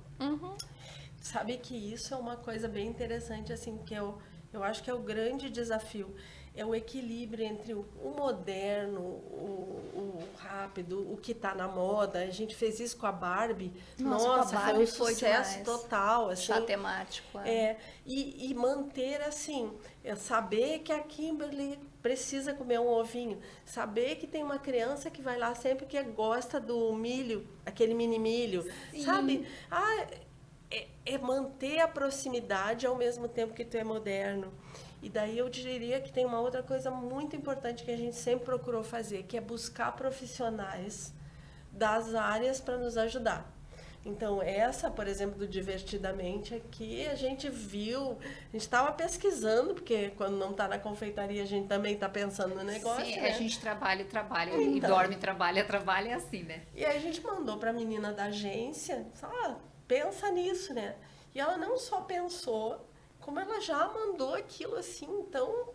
Sabe que isso é uma coisa bem interessante, assim, que eu acho que é o grande desafio. É o equilíbrio entre o moderno, o rápido, o que está na moda. A gente fez isso com a Barbie. Nossa, com a Barbie foi um sucesso total. Assim, chá temático. E manter assim, saber que a Kimberly precisa comer um ovinho, saber que tem uma criança que vai lá sempre que gosta do milho, aquele mini milho, sabe? É manter a proximidade ao mesmo tempo que tu é moderno. E daí eu diria que tem uma outra coisa muito importante que a gente sempre procurou fazer, que é buscar profissionais das áreas para nos ajudar. Então, essa, por exemplo, do Divertidamente aqui, a gente viu, a gente estava pesquisando, porque quando não está na confeitaria, a gente também está pensando no negócio. Sim, né? A gente trabalha e dorme, trabalha, é assim, né? E aí a gente mandou para a menina da agência, pensa nisso, né? E ela não só pensou, como ela já mandou aquilo assim, então,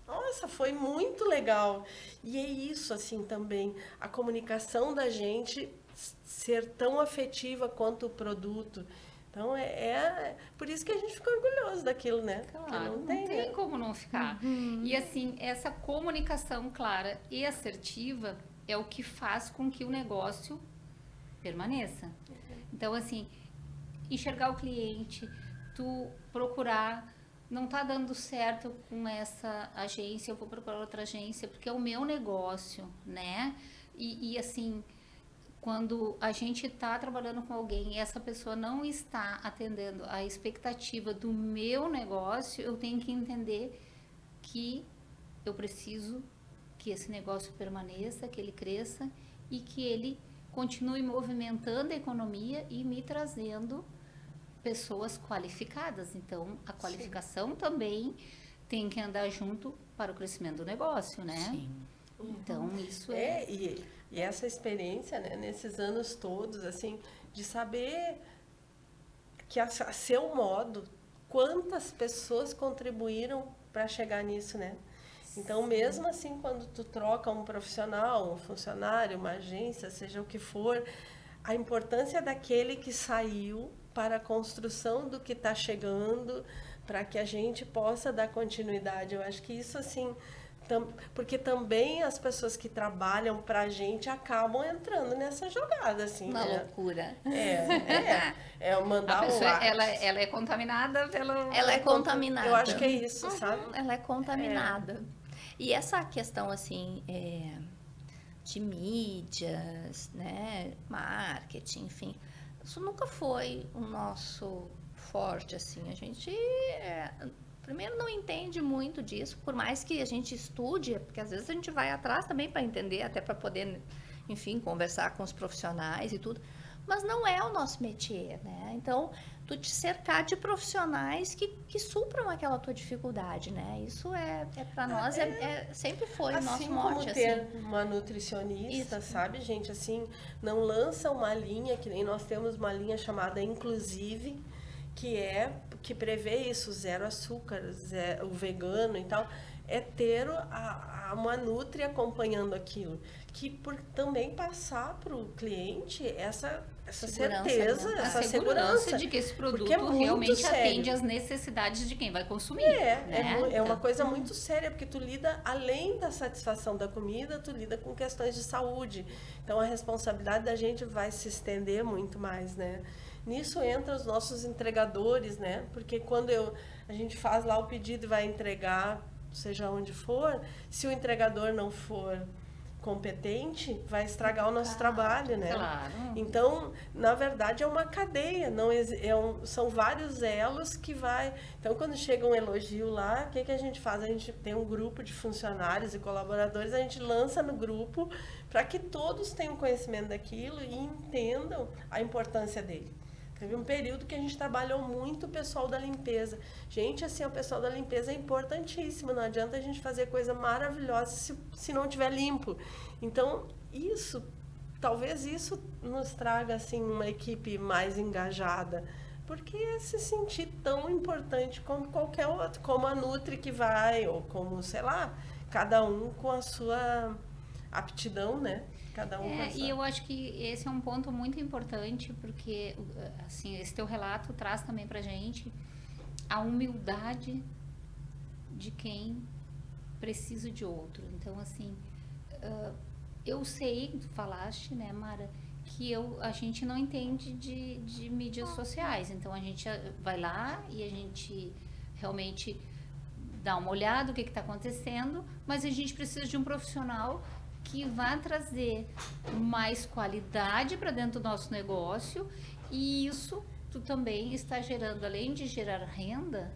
nossa, foi muito legal. E é isso, assim, também, a comunicação da gente ser tão afetiva quanto o produto. Então, por isso que a gente fica orgulhoso daquilo, né? Claro, não tem como não ficar. E, assim, essa comunicação clara e assertiva é o que faz com que o negócio permaneça. Então, assim, enxergar o cliente, tu procurar, não tá dando certo com essa agência, eu vou procurar outra agência, porque é o meu negócio, né? E assim, quando a gente tá trabalhando com alguém e essa pessoa não está atendendo a expectativa do meu negócio, eu tenho que entender que eu preciso que esse negócio permaneça, que ele cresça e que ele continue movimentando a economia e me trazendo pessoas qualificadas. Então, a qualificação também tem que andar junto para o crescimento do negócio, né? Sim. Então, isso e essa experiência, né, nesses anos todos, assim, de saber que a seu modo, quantas pessoas contribuíram para chegar nisso, né? Então, mesmo assim, quando tu troca um profissional, um funcionário, uma agência, seja o que for, a importância daquele que saiu para a construção do que está chegando, para que a gente possa dar continuidade. Eu acho que isso, assim, porque também as pessoas que trabalham para a gente acabam entrando nessa jogada, assim. Uma loucura. Mandar a pessoa, ela é contaminada pelo... Ela é contaminada. Eu acho que é isso, sabe? Ela é contaminada. E essa questão, assim, de mídias, né, marketing, enfim, isso nunca foi o nosso forte, assim. A gente, primeiro, não entende muito disso, por mais que a gente estude, porque às vezes a gente vai atrás também para entender, até para poder, enfim, conversar com os profissionais e tudo, mas não é o nosso métier, né? Então, tu te cercar de profissionais que supram aquela tua dificuldade, né? Isso para nós sempre foi o nosso mote. Como ter uma nutricionista, isso. Sabe, gente? Assim, não lança uma linha, que nem nós temos uma linha chamada Inclusive, que prevê isso, 0 açúcar, o vegano e tal, é ter uma nutri acompanhando aquilo, que por também passar para o cliente essa certeza, né? Essa segurança de que esse produto realmente atende às necessidades de quem vai consumir. É uma coisa muito séria, porque tu lida, além da satisfação da comida, tu lida com questões de saúde. Então a responsabilidade da gente vai se estender muito mais, né? Nisso entra os nossos entregadores, né? Porque quando a gente faz lá o pedido e vai entregar, seja onde for, se o entregador não for competente, vai estragar o nosso trabalho, né? Claro. Então, na verdade, é uma cadeia, não são vários elos que vai... Então, quando chega um elogio lá, o que a gente faz? A gente tem um grupo de funcionários e colaboradores, a gente lança no grupo para que todos tenham conhecimento daquilo e entendam a importância dele. Teve um período que a gente trabalhou muito o pessoal da limpeza. Gente, assim, o pessoal da limpeza é importantíssimo. Não adianta a gente fazer coisa maravilhosa se não tiver limpo. Então, talvez isso nos traga, assim, uma equipe mais engajada. Porque é se sentir tão importante como qualquer outro. Como a Nutri que vai, ou como, sei lá, cada um com a sua aptidão, né? Cada um com a sua... E eu acho que esse é um ponto muito importante, porque assim, esse teu relato traz também pra gente a humildade de quem precisa de outro. Então, assim, eu sei, tu falaste, né, Mara, que a gente não entende de mídias sociais. Então, a gente vai lá e a gente realmente dá uma olhada, o que está acontecendo, mas a gente precisa de um profissional que vai trazer mais qualidade para dentro do nosso negócio, e isso tu também está gerando, além de gerar renda,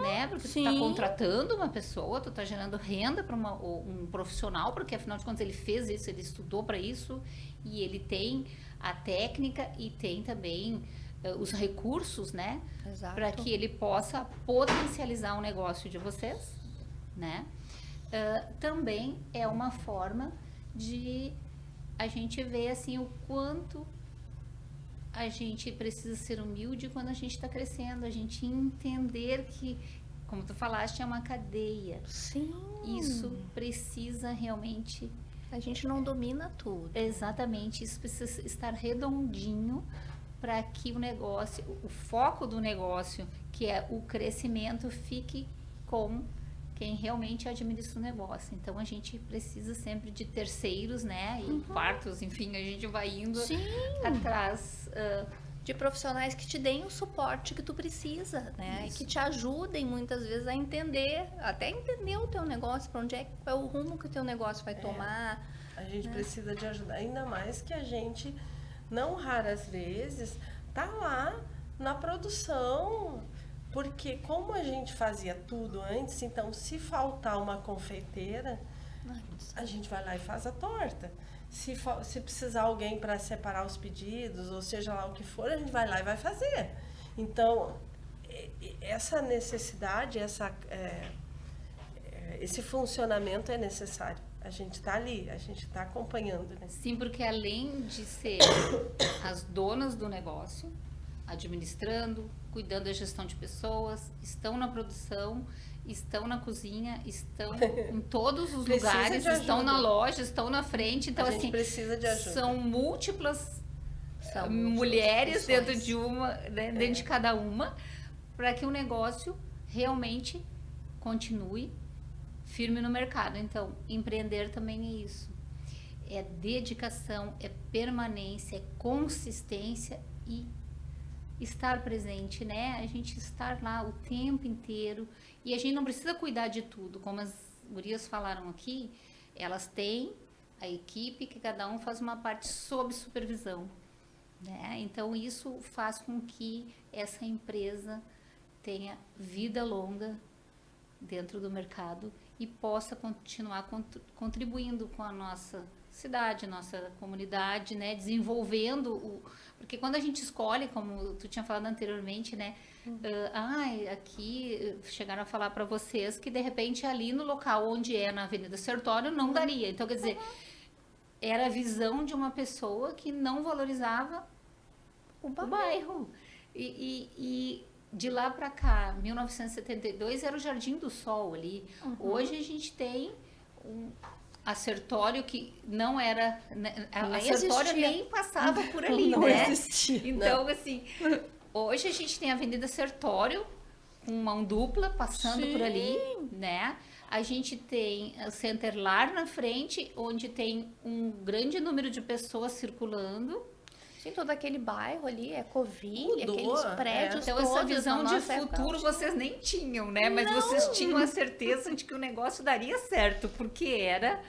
né? Porque tu está contratando uma pessoa, tu está gerando renda para um profissional, porque afinal de contas ele fez isso, ele estudou para isso, e ele tem a técnica e tem também os recursos, né? Para que ele possa potencializar o negócio de vocês, né? Também é uma forma de a gente ver assim o quanto a gente precisa ser humilde quando a gente está crescendo, a gente entender que, como tu falaste, é uma cadeia. Sim. Isso precisa realmente... A gente não domina tudo. Exatamente, isso precisa estar redondinho para que o negócio, o foco do negócio, que é o crescimento, fique com quem realmente administra o negócio. Então, a gente precisa sempre de terceiros, né? E quartos, enfim, a gente vai indo atrás... de profissionais que te deem o suporte que tu precisa, né? Isso. E que te ajudem, muitas vezes, a entender, até entender o teu negócio, para onde qual é o rumo que o teu negócio vai tomar. A gente precisa de ajuda, ainda mais que a gente, não raras vezes, tá lá na produção... Porque como a gente fazia tudo antes, então se faltar uma confeiteira, a gente vai lá e faz a torta. Se precisar alguém para separar os pedidos, ou seja lá o que for, a gente vai lá e vai fazer. Então, essa necessidade, esse funcionamento é necessário. A gente está ali, a gente está acompanhando. Né? Sim, porque além de ser as donas do negócio, administrando, cuidando da gestão de pessoas, estão na produção, estão na cozinha, estão em todos os lugares, estão na loja, estão na frente. Então, a gente precisa de ajuda. São múltiplas mulheres dentro de uma, né, dentro de cada uma, para que o negócio realmente continue firme no mercado. Então, empreender também é isso. É dedicação, é permanência, é consistência e estar presente, né? A gente estar lá o tempo inteiro, e a gente não precisa cuidar de tudo, como as gurias falaram aqui, elas têm a equipe que cada um faz uma parte sob supervisão, né? Então isso faz com que essa empresa tenha vida longa dentro do mercado e possa continuar contribuindo com a nossa cidade, nossa comunidade, né? Desenvolvendo porque quando a gente escolhe, como tu tinha falado anteriormente, né? Aqui chegaram a falar para vocês que de repente ali no local onde é na Avenida Sertório não daria. Então, quer dizer, era a visão de uma pessoa que não valorizava o bairro. E de lá para cá, 1972 era o Jardim do Sol ali. Hoje a gente tem a Sertório, que não era... A Sertório nem passava por ali, não né? Existia. Então, assim, hoje a gente tem a Avenida Sertório, com mão dupla, passando por ali, né? A gente tem o Centerlar na frente, onde tem um grande número de pessoas circulando. Sim, todo aquele bairro ali, Ecoville, aqueles prédios Então, todos, essa visão de futuro vocês nem tinham, né? Mas vocês tinham a certeza de que o negócio daria certo, porque era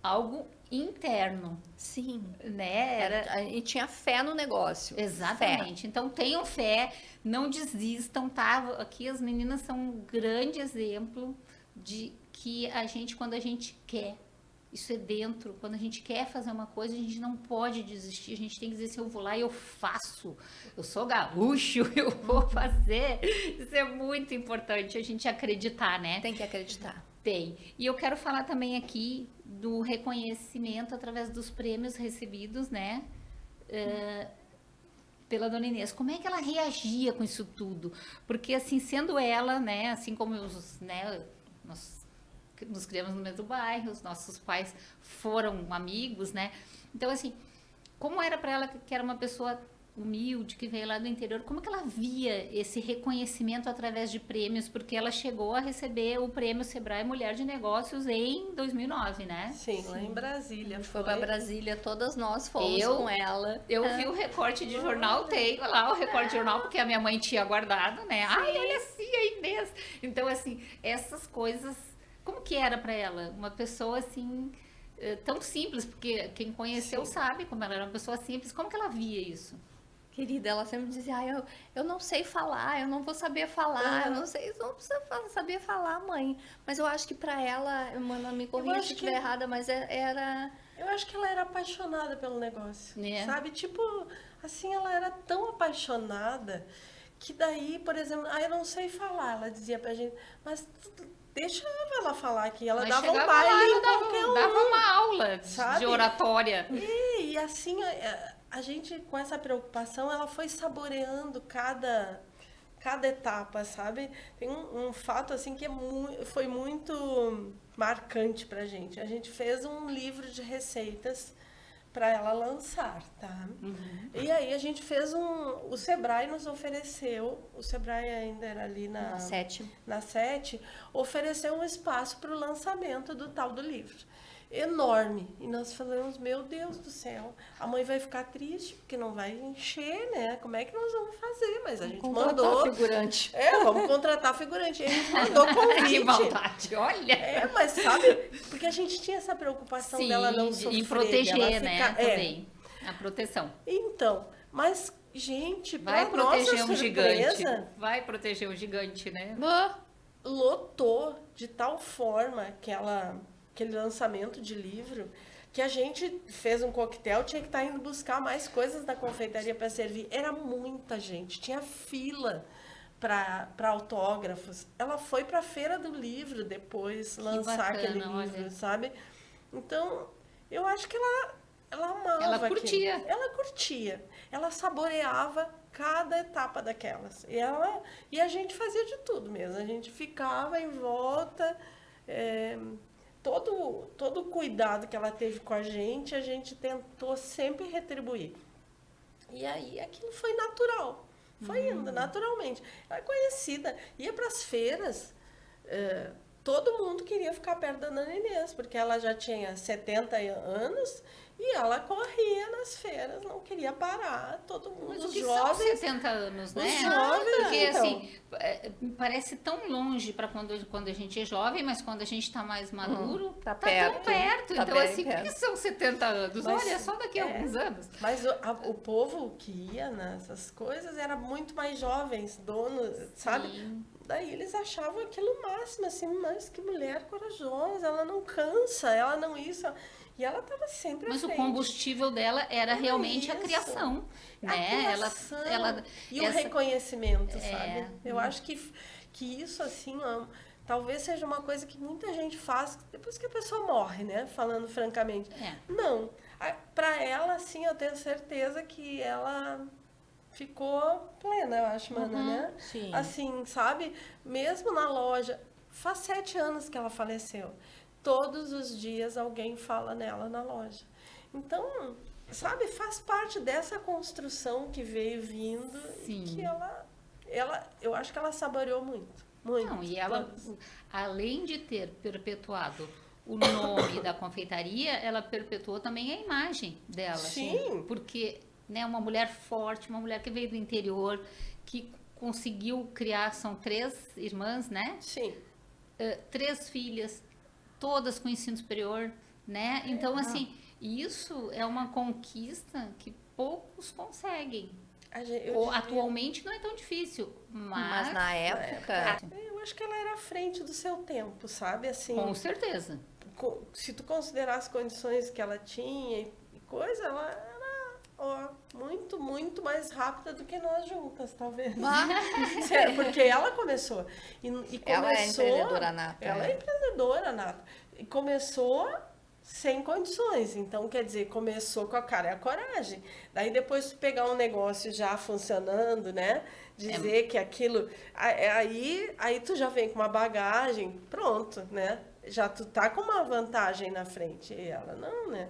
algo interno, Sim. né? E tinha fé no negócio. Exatamente. Fé. Então tenham fé, não desistam, tá? Aqui as meninas são um grande exemplo de que a gente, quando a gente quer, isso é dentro, quando a gente quer fazer uma coisa, a gente não pode desistir, a gente tem que dizer assim, eu vou lá e eu faço. Eu sou gaúcho, eu vou fazer. Isso é muito importante, a gente acreditar, né? Tem que acreditar. Tem. E eu quero falar também aqui do reconhecimento através dos prêmios recebidos, né? Pela Dona Inês. Como é que ela reagia com isso tudo? Porque, assim, sendo ela, né? Assim como nós nos criamos no mesmo bairro, os nossos pais foram amigos, né? Então, assim, como era para ela, que era uma pessoa humilde, que veio lá do interior, como que ela via esse reconhecimento através de prêmios? Porque ela chegou a receber o prêmio Sebrae Mulher de Negócios em 2009, né? Sim, lá em Brasília. Foi para Brasília, todas nós fomos com ela. Eu vi o recorte de jornal, tenho lá o recorte de jornal, porque a minha mãe tinha guardado, né? Ai, olha assim, a Inês. Então, assim, essas coisas, como que era para ela? Uma pessoa, assim, tão simples, porque quem conheceu sabe como ela era uma pessoa simples. Como que ela via isso? Querida, ela sempre dizia, eu não sei falar, eu não vou saber falar, eu não sei, não precisa saber falar, mãe. Mas eu acho que pra ela, mano, me corrija se estiver errada, mas era... Eu acho que ela era apaixonada pelo negócio, sabe? Tipo, assim, ela era tão apaixonada que daí, por exemplo, eu não sei falar, ela dizia pra gente, mas deixa ela falar aqui. Ela dava um baile em qualquer um. Dava uma aula de oratória. E assim, a gente, com essa preocupação, ela foi saboreando cada etapa, sabe? Tem um fato, assim, que foi muito marcante pra gente. A gente fez um livro de receitas para ela lançar, tá? E aí a gente fez o Sebrae nos ofereceu, o Sebrae ainda era ali na Sete, ofereceu um espaço para o lançamento do tal do livro. Enorme. E nós falamos, meu Deus do céu, a mãe vai ficar triste, porque não vai encher, né? Como é que nós vamos fazer? Mas a gente mandou... figurante. Vamos contratar figurante. E a gente mandou convite. Que maldade, olha! Mas sabe, porque a gente tinha essa preocupação dela não sofrer. E proteger, né? Também. A proteção. Então, mas, gente, vai pra proteger nossa um surpresa, gigante. Vai proteger um gigante, né? Lotou de tal forma aquele lançamento de livro, que a gente fez um coquetel, tinha que estar indo buscar mais coisas da confeitaria para servir. Era muita gente, tinha fila para autógrafos. Ela foi para a Feira do Livro depois lançar aquele livro, sabe? Então, eu acho que ela amava. Ela curtia. Ela curtia. Ela saboreava cada etapa daquelas. E a gente fazia de tudo mesmo. A gente ficava em volta... Todo o cuidado que ela teve com a gente tentou sempre retribuir. E aí aquilo foi natural. Foi indo naturalmente. Ela é conhecida. Ia para as feiras. Todo mundo queria ficar perto da Dona Inês, porque ela já tinha 70 anos e ela corria nas feiras, não queria parar. Todo mundo, mas o que jovens, são 60 anos, né? Os jovens, porque então. assim, parece tão longe para quando a gente é jovem, mas quando a gente está mais maduro, tá tão perto. perto. Tá Então, assim, perto. o que são 70 anos? Mas, olha, só daqui a alguns anos. Mas o povo que ia nessas coisas era muito mais jovens, donos, sabe? Sim. Daí eles achavam aquilo o máximo, assim, mas que mulher corajosa, ela não cansa, ela não isso. E ela estava sempre Mas à o frente. combustível dela era realmente a isso. criação, A né? criação e essa... o reconhecimento, sabe? Eu acho que isso, assim, talvez seja uma coisa que muita gente faz depois que a pessoa morre, né? Falando francamente. Não. Para ela, assim, eu tenho certeza que ela ficou plena, eu acho, mana, né? Sim. Assim, sabe? Mesmo na loja, faz 7 anos que ela faleceu. Todos os dias alguém fala nela na loja. Então, sabe, faz parte dessa construção que veio vindo. Sim. E que eu acho que ela saboreou muito. Muito. Não, e ela, além de ter perpetuado o nome da confeitaria, ela perpetuou também a imagem dela. Sim. Porque, né, uma mulher forte, uma mulher que veio do interior, que conseguiu criar, são 3 irmãs, né? Sim. 3 filhas, todas com ensino superior, né? Então, assim, isso é uma conquista que poucos conseguem. Atualmente não é tão difícil, mas na época... Eu acho que ela era à frente do seu tempo, sabe? Assim, com certeza. Se tu considerar as condições que ela tinha e coisa, ela era muito, muito mais rápida do que nós juntas, talvez. Sério, porque ela começou. E começou, ela é empreendedora nata. Ela é empreendedora nata. E começou sem condições. Então, quer dizer, começou com a cara e a coragem. Daí, depois, tu pegar um negócio já funcionando, né? Dizer que aquilo... Aí tu já vem com uma bagagem, pronto, né? Já tu tá com uma vantagem na frente. E ela não, né?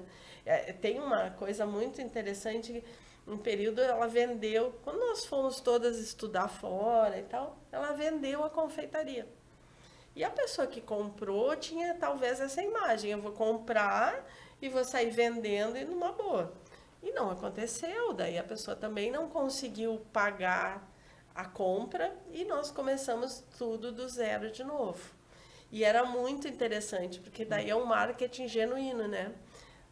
Tem uma coisa muito interessante, um período ela vendeu, quando nós fomos todas estudar fora e tal, ela vendeu a confeitaria. E a pessoa que comprou tinha talvez essa imagem, eu vou comprar e vou sair vendendo e numa boa. E não aconteceu, daí a pessoa também não conseguiu pagar a compra e nós começamos tudo do zero de novo. E era muito interessante, porque daí é um marketing genuíno, né?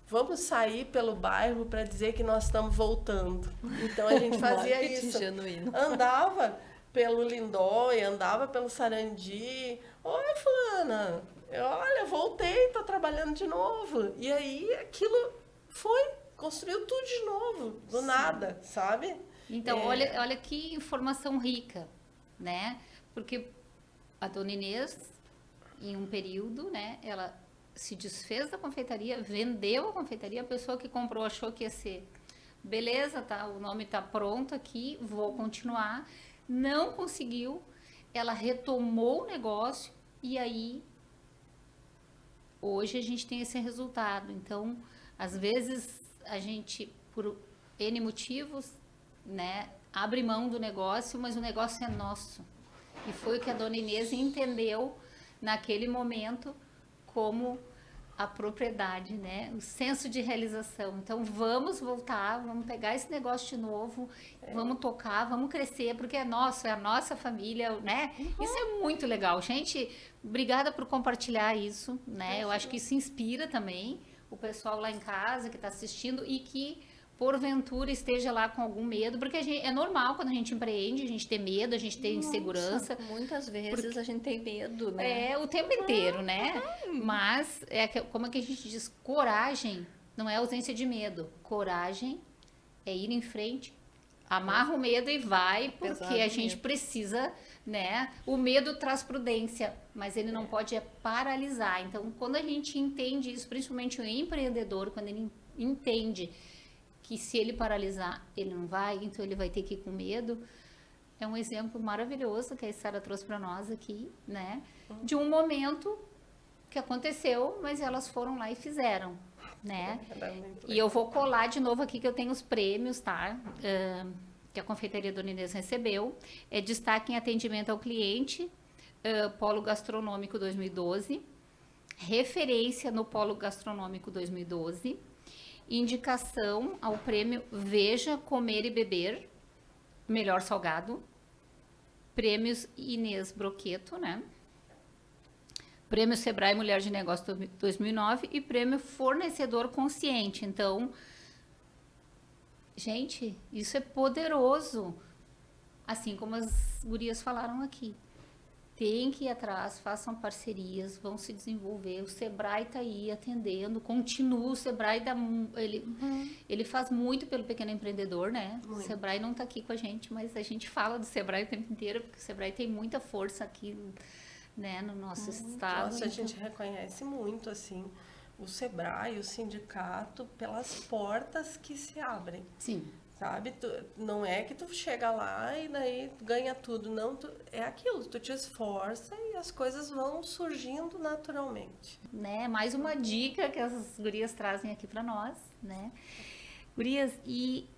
Vamos sair pelo bairro para dizer que nós estamos voltando. Então a gente fazia isso. Genuíno. Andava pelo Lindói, andava pelo Sarandi. Oi, fulana, olha, voltei, tô trabalhando de novo. E aí aquilo construiu tudo de novo, do nada, sabe? Então, olha que informação rica, né? Porque a dona Inês, em um período, né, ela se desfez da confeitaria, vendeu a confeitaria, a pessoa que comprou achou que ia ser, beleza, tá, o nome tá pronto aqui, vou continuar. Não conseguiu, ela retomou o negócio e aí hoje a gente tem esse resultado. Então, às vezes a gente, por N motivos, né, abre mão do negócio, mas o negócio é nosso. E foi o que a dona Inês entendeu naquele momento como a propriedade, né? O senso de realização. Então, vamos voltar, vamos pegar esse negócio de novo, vamos tocar, vamos crescer, porque é nosso, é a nossa família, né? Isso é muito legal. Gente, obrigada por compartilhar isso, né? Eu acho que isso inspira também o pessoal lá em casa que está assistindo e que porventura esteja lá com algum medo, porque é normal quando a gente empreende, a gente ter medo, a gente ter insegurança. Muitas vezes a gente tem medo, né? O tempo inteiro, né? Mas, como é que a gente diz? Coragem não é ausência de medo. Coragem é ir em frente, amarra o medo e vai, porque a gente precisa, né? O medo traz prudência, mas ele não pode paralisar. Então, quando a gente entende isso, principalmente o empreendedor, quando ele entende que se ele paralisar, ele não vai, então ele vai ter que ir com medo. É um exemplo maravilhoso que a Sara trouxe para nós aqui, né? De um momento que aconteceu, mas elas foram lá e fizeram, né? E eu vou colar de novo aqui que eu tenho os prêmios, tá? Que a Confeitaria Dona Inês recebeu. É destaque em atendimento ao cliente, Polo Gastronômico 2012, referência no Polo Gastronômico 2012, indicação ao prêmio Veja, Comer e Beber, melhor salgado, prêmios Inês Broqueto, né? Prêmio Sebrae Mulher de Negócio 2009 e prêmio Fornecedor Consciente. Então, gente, isso é poderoso. Assim como as gurias falaram aqui. Tem que ir atrás, façam parcerias, vão se desenvolver. O Sebrae está aí atendendo, continua. O Sebrae ele faz muito pelo pequeno empreendedor, né? Muito. O Sebrae não está aqui com a gente, mas a gente fala do Sebrae o tempo inteiro, porque o Sebrae tem muita força aqui, né, no nosso estado. Nossa, a gente reconhece muito, assim, o Sebrae, o sindicato, pelas portas que se abrem. Sim. Sabe? Não é que tu chega lá e daí ganha tudo. Não, é aquilo. Tu te esforça e as coisas vão surgindo naturalmente. Né? Mais uma dica que as gurias trazem aqui para nós, né? Gurias, e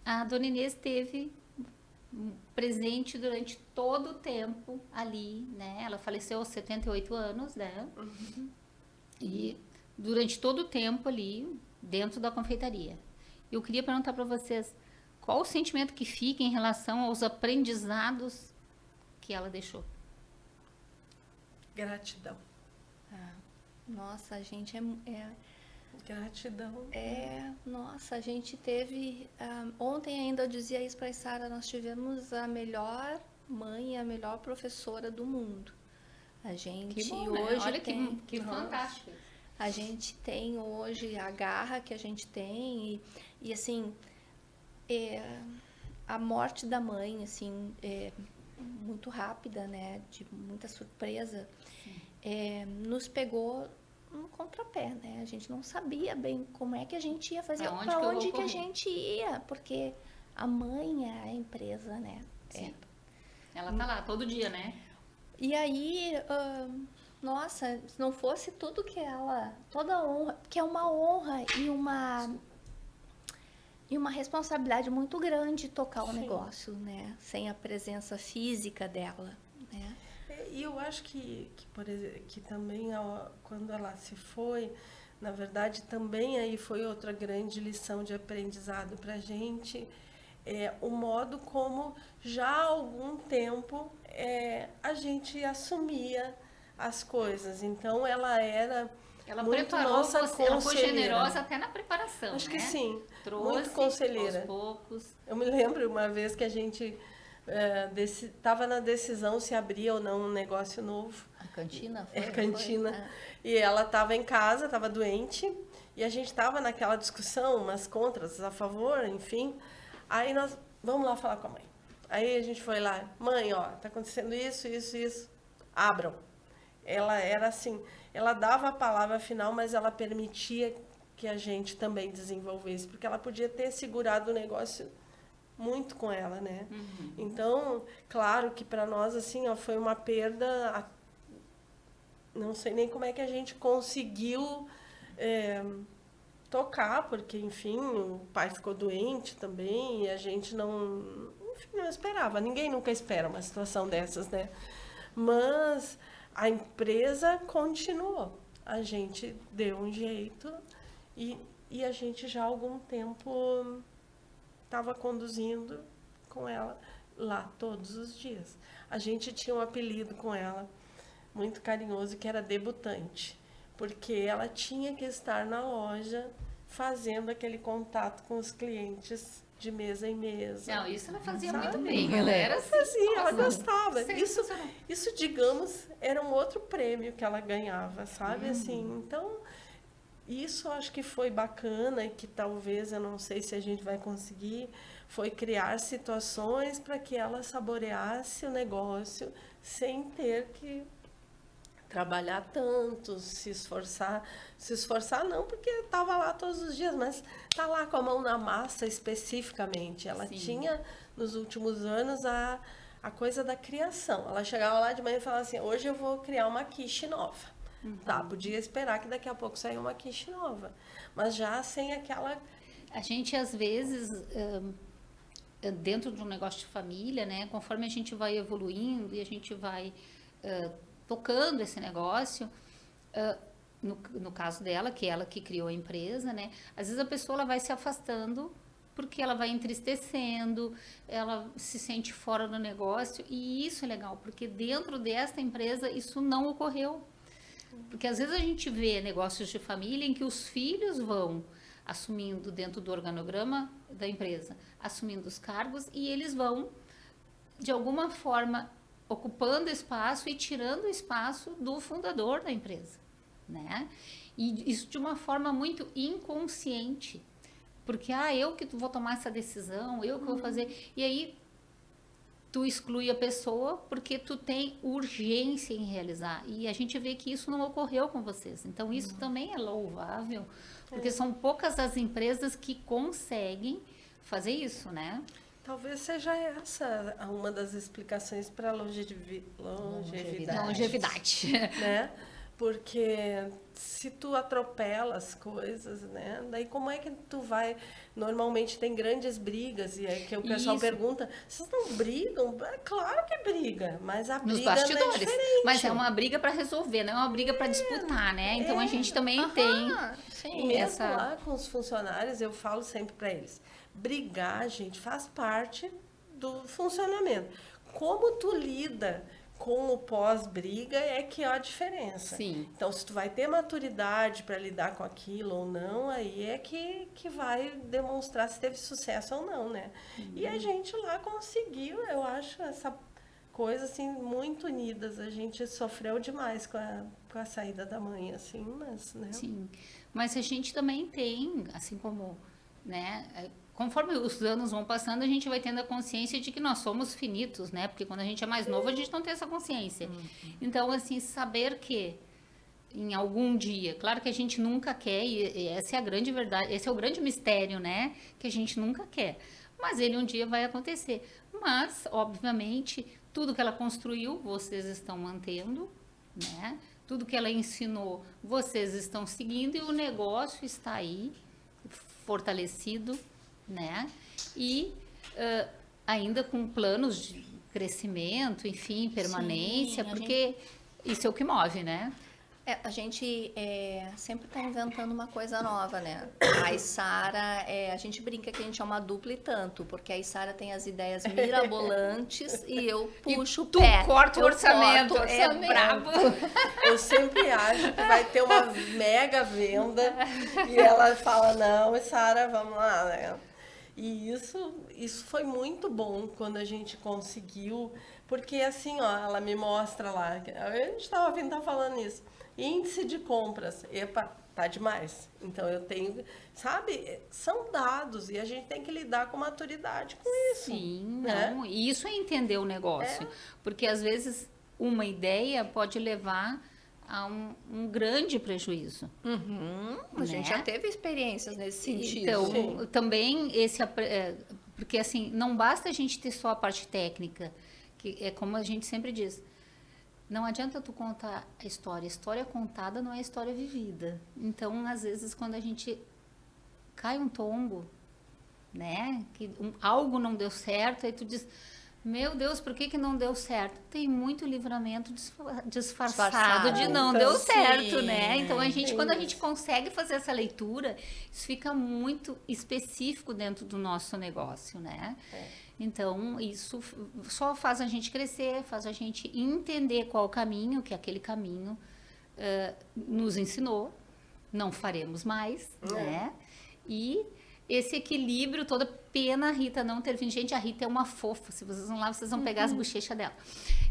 a dona Inês teve presente durante todo o tempo ali, né? Ela faleceu aos 78 anos, né? Uhum. E durante todo o tempo ali, dentro da confeitaria. Eu queria perguntar para vocês, qual o sentimento que fica em relação aos aprendizados que ela deixou? Gratidão. Nossa, a gente Gratidão. nossa, a gente teve. Ontem ainda eu dizia isso para a Sara, nós tivemos a melhor mãe e a melhor professora do mundo. A gente Que bom, né? hoje Olha tem. que fantástico. A gente tem hoje a garra que a gente tem e assim, a morte da mãe, assim, muito rápida, né? De muita surpresa, nos pegou no contrapé, né? A gente não sabia bem como é que a gente ia fazer, para onde que a gente ia, porque a mãe é a empresa, né? Sim. Ela tá lá todo dia, né? E aí, nossa, se não fosse tudo que ela, toda a honra, que é uma honra e uma responsabilidade muito grande tocar o negócio, né? Sem a presença física dela, né? E eu acho que por exemplo, que também quando ela se foi, na verdade também aí foi outra grande lição de aprendizado pra gente, o modo como já há algum tempo a gente assumia as coisas. Então ela era muito preparou nossa você, ela foi conselheira. generosa até na preparação, Acho né? que sim. Trouxe muito conselheira. aos poucos. Eu me lembro uma vez que a gente estava na decisão se abria ou não um negócio novo. A cantina foi? Cantina. Foi? E ela estava em casa, estava doente, e a gente estava naquela discussão, umas contras, a favor, enfim. Aí nós, vamos lá falar com a mãe. Aí a gente foi lá, mãe, ó, tá acontecendo isso, isso, isso. Abram. Ela era assim, ela dava a palavra final, mas ela permitia que a gente também desenvolvesse, porque ela podia ter segurado o negócio muito com ela, né? Uhum. Então, claro que para nós, assim, ó, foi uma perda, não sei nem como é que a gente conseguiu tocar, porque, enfim, o pai ficou doente também, e a gente não esperava, ninguém nunca espera uma situação dessas, né? Mas a empresa continuou, a gente deu um jeito e a gente já há algum tempo estava conduzindo com ela lá todos os dias. A gente tinha um apelido com ela muito carinhoso que era debutante, porque ela tinha que estar na loja fazendo aquele contato com os clientes de mesa em mesa. Não, isso ela fazia muito bem. Ela era assim, fazia, ela gostava. Isso, digamos, era um outro prêmio que ela ganhava, sabe? Assim, então, isso eu acho que foi bacana e que talvez, eu não sei se a gente vai conseguir, foi criar situações para que ela saboreasse o negócio sem ter que trabalhar tanto, se esforçar não, porque estava lá todos os dias, mas tá lá com a mão na massa especificamente. Ela tinha, nos últimos anos, a coisa da criação. Ela chegava lá de manhã e falava assim, hoje eu vou criar uma quiche nova. Tá, podia esperar que daqui a pouco saia uma quiche nova, mas já sem aquela... A gente, às vezes, dentro de um negócio de família, né, conforme a gente vai evoluindo e a gente vai tocando esse negócio, no caso dela, que é ela que criou a empresa, né, às vezes a pessoa ela vai se afastando porque ela vai entristecendo, ela se sente fora do negócio, e isso é legal, porque dentro desta empresa isso não ocorreu. Porque às vezes a gente vê negócios de família em que os filhos vão assumindo dentro do organograma da empresa, assumindo os cargos, e eles vão, de alguma forma, ocupando espaço e tirando espaço do fundador da empresa, né? E isso de uma forma muito inconsciente, porque eu que vou tomar essa decisão, eu que vou fazer, e aí tu exclui a pessoa porque tu tem urgência em realizar. E a gente vê que isso não ocorreu com vocês. Então, isso também é louvável, porque são poucas as empresas que conseguem fazer isso, né? Talvez seja essa uma das explicações para a longevidade. Né? Porque se tu atropela as coisas, né? Daí como é que tu vai... Normalmente tem grandes brigas, e é que o pessoal pergunta, vocês não brigam? É claro que briga, mas a briga não é diferente. Mas é uma briga para resolver, não é uma briga para disputar, né? Então a gente também tem... Sim, mesmo lá com os funcionários, eu falo sempre para eles, brigar, gente, faz parte do funcionamento. Como tu lida com o pós-briga é que há a diferença. Sim. Então, se tu vai ter maturidade para lidar com aquilo ou não, aí é que vai demonstrar se teve sucesso ou não, né? E a gente lá conseguiu, eu acho, essa coisa, assim, muito unidas. A gente sofreu demais com a saída da mãe, assim, mas, né? Sim, mas a gente também tem, assim como, né, conforme os anos vão passando, a gente vai tendo a consciência de que nós somos finitos, né, porque quando a gente é mais novo, a gente não tem essa consciência. Então, assim, saber que em algum dia, claro que a gente nunca quer, e essa é a grande verdade, esse é o grande mistério, né, que a gente nunca quer, mas ele um dia vai acontecer. Mas, obviamente, tudo que ela construiu, vocês estão mantendo, né? Tudo que ela ensinou, vocês estão seguindo e o negócio está aí, fortalecido, né? E ainda com planos de crescimento, enfim, permanência, Sim, porque isso é o que move, né? A gente sempre está inventando uma coisa nova, né? A Isara, a gente brinca que a gente é uma dupla e tanto, porque a Isara tem as ideias mirabolantes e eu puxo o Tu pé. corta o Eu orçamento, corto o é orçamento. brabo. Eu sempre acho que vai ter uma mega venda e ela fala, não, Sara, vamos lá, né? E isso foi muito bom quando a gente conseguiu, porque assim, ó, ela me mostra lá, a gente estava vindo, tá falando isso, índice de compras, epa, tá demais. Então eu tenho, sabe, são dados e a gente tem que lidar com maturidade com isso. Sim, né? não, e isso é entender o negócio, porque às vezes uma ideia pode levar a um grande prejuízo. A gente Né? já teve experiências nesse sentido. Então, Sim. também porque assim, não basta a gente ter só a parte técnica, que é como a gente sempre diz, não adianta tu contar a história contada não é história vivida. Então, às vezes, quando a gente cai um tombo, né, que algo não deu certo, aí tu diz, meu Deus, por que não deu certo? Tem muito livramento disfarçado de não Então, deu certo, né? sim, Então, quando a gente isso. consegue fazer essa leitura, isso fica muito específico dentro do nosso negócio, né? Então, isso só faz a gente crescer, faz a gente entender qual o caminho, que aquele caminho nos ensinou, não faremos mais, né? E esse equilíbrio, toda pena a Rita não ter vindo. Gente, a Rita é uma fofa, se vocês vão lá, vocês vão pegar as bochechas dela.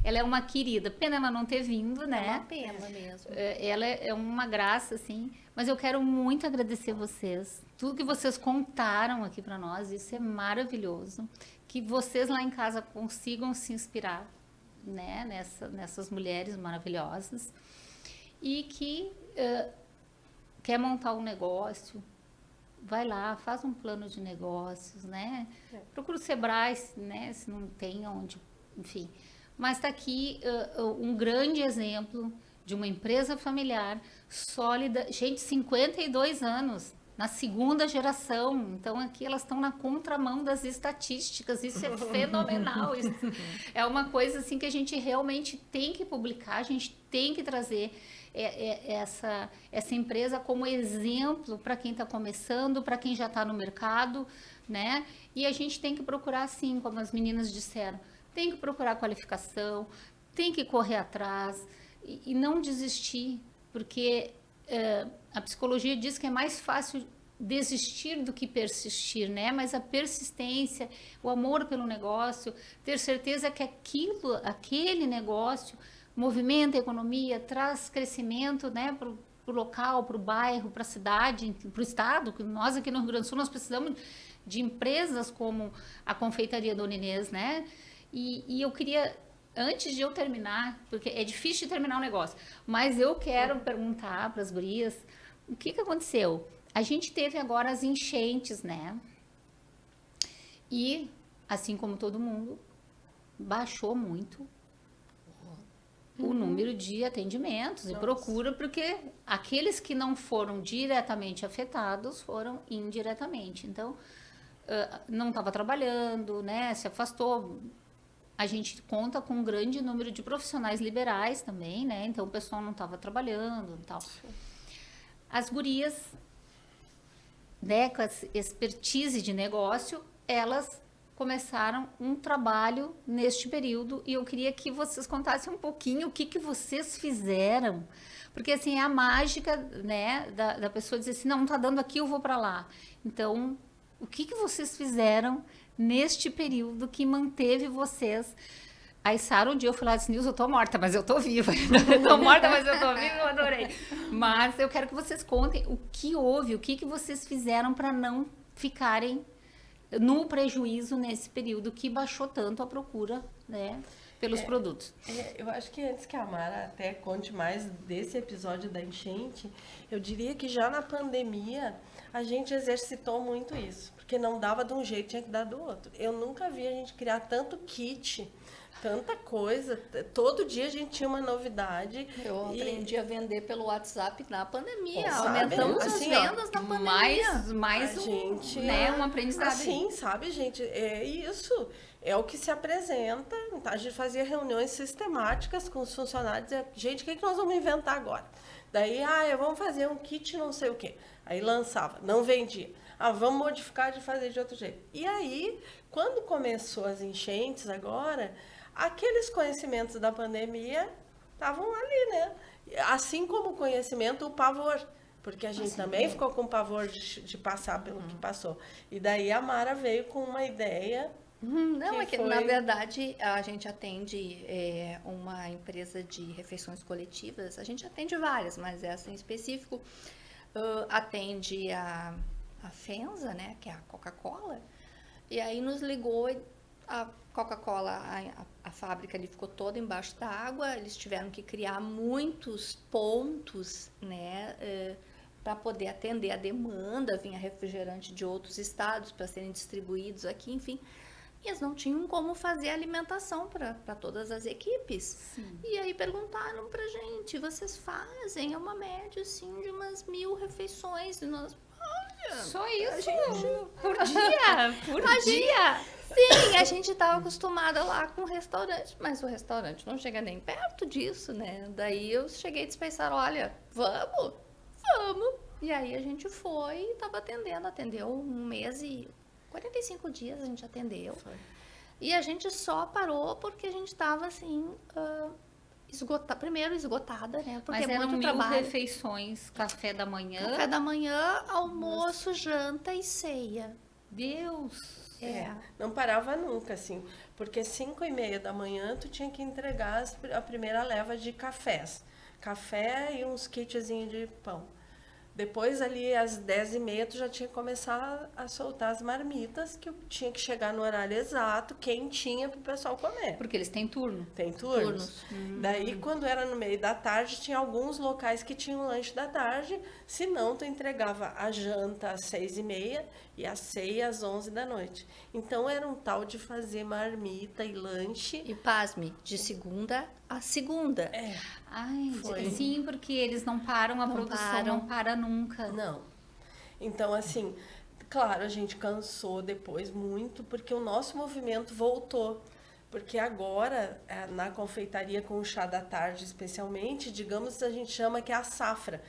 Ela é uma querida, pena ela não ter vindo, É né? uma pena mesmo. Ela é uma graça, assim. Mas eu quero muito agradecer vocês. Tudo que vocês contaram aqui para nós, isso é maravilhoso. Que vocês lá em casa consigam se inspirar, né? Nessas mulheres maravilhosas. E que quer montar um negócio, vai lá, faz um plano de negócios, né? Procura o Sebrae, né? Se não tem onde, enfim. Mas está aqui um grande exemplo de uma empresa familiar sólida. Gente, 52 anos, na segunda geração. Então, aqui elas estão na contramão das estatísticas. Isso é fenomenal. Isso é uma coisa assim que a gente realmente tem que publicar, a gente tem que trazer essa empresa como exemplo para quem está começando, para quem já está no mercado, né? E a gente tem que procurar, assim, como as meninas disseram, tem que procurar qualificação, tem que correr atrás e não desistir, porque a psicologia diz que é mais fácil desistir do que persistir, né? Mas a persistência, o amor pelo negócio, ter certeza que aquele negócio movimenta a economia, traz crescimento, né, para o local, para o bairro, para a cidade, para o estado. Nós aqui no Rio Grande do Sul nós precisamos de empresas como a Confeitaria Dona Inês, né? E eu queria, antes de eu terminar, porque é difícil de terminar o negócio, mas eu quero perguntar para as gurias o que aconteceu. A gente teve agora as enchentes, né? E, assim como todo mundo, baixou muito o número de atendimentos e procura, porque aqueles que não foram diretamente afetados foram indiretamente. Então, não estava trabalhando, né? Se afastou. A gente conta com um grande número de profissionais liberais também, né? Então, o pessoal não estava trabalhando e tal. As gurias, né, com essa expertise de negócio, elas começaram um trabalho neste período e eu queria que vocês contassem um pouquinho o que vocês fizeram. Porque, assim, é a mágica, né, da pessoa dizer assim, não tá dando aqui, eu vou para lá. Então, o que vocês fizeram neste período que manteve vocês... Aí, Sara, um dia eu fui lá e disse, Nilson, eu tô morta, mas eu tô viva. Eu tô morta, mas eu tô viva, eu adorei. Mas eu quero que vocês contem o que houve, o que vocês fizeram para não ficarem no prejuízo nesse período que baixou tanto a procura, né, pelos produtos. Eu acho que antes que a Mara até conte mais desse episódio da enchente, eu diria que já na pandemia a gente exercitou muito isso, porque não dava de um jeito, tinha que dar do outro. Eu nunca vi a gente criar tanto kit, tanta coisa, todo dia a gente tinha uma novidade. Eu aprendi a vender pelo WhatsApp na pandemia, sabe, aumentamos assim, as vendas na pandemia. Mais um aprendizado. Assim, sabe, gente, é isso, é o que se apresenta. A gente fazia reuniões sistemáticas com os funcionários, e, gente, o que nós vamos inventar agora? Daí, vamos fazer um kit não sei o quê. Aí lançava, não vendia. Vamos modificar de fazer de outro jeito. E aí, quando começou as enchentes agora, aqueles conhecimentos da pandemia estavam ali, né? Assim como o conhecimento, o pavor. Porque a gente também ficou com pavor de passar pelo que passou. E daí a Mara veio com uma ideia. Não, é que na verdade a gente atende uma empresa de refeições coletivas, a gente atende várias, mas essa em específico atende a FENSA, né, que é a Coca-Cola, e aí nos ligou a Coca-Cola, a fábrica ali ficou toda embaixo da água, eles tiveram que criar muitos pontos, né, para poder atender a demanda, vinha refrigerante de outros estados para serem distribuídos aqui, enfim. E eles não tinham como fazer alimentação para todas as equipes. Sim. E aí perguntaram pra gente, vocês fazem uma média assim de umas 1000 refeições? E nós, olha, Só isso? gente, Por dia? Por dia? sim, a gente estava acostumada lá com o restaurante, mas o restaurante não chega nem perto disso, né? Daí eu cheguei a dispensar, olha, vamos. E aí a gente foi e estava atendeu 1 mês e 45 dias a gente atendeu. Foi. E a gente só parou porque a gente estava assim, primeiro esgotada, né? Porque Mas é eram muito 1000 trabalho. refeições, café da manhã. Café da manhã, almoço, janta e ceia. Deus! Não parava nunca, assim, porque 5h30 da manhã tu tinha que entregar a primeira leva de cafés. Café e uns kitzinhos de pão. Depois, ali, às 10h30, tu já tinha que começar a soltar as marmitas, que tinha que chegar no horário exato, quentinha, para o pessoal comer. Porque eles têm turno. Tem turnos. Daí, quando era no meio da tarde, tinha alguns locais que tinham lanche da tarde. Se não, tu entregava a janta às 6h30 e a ceia às 11 da noite. Então, era um tal de fazer marmita e lanche. E pasme, de segunda a segunda. Ai, Foi. sim, porque eles não param, a produção não para nunca. Não. Então, assim, claro, a gente cansou depois muito, porque o nosso movimento voltou. Porque agora, na confeitaria com o chá da tarde, especialmente, digamos, a gente chama que é a safra,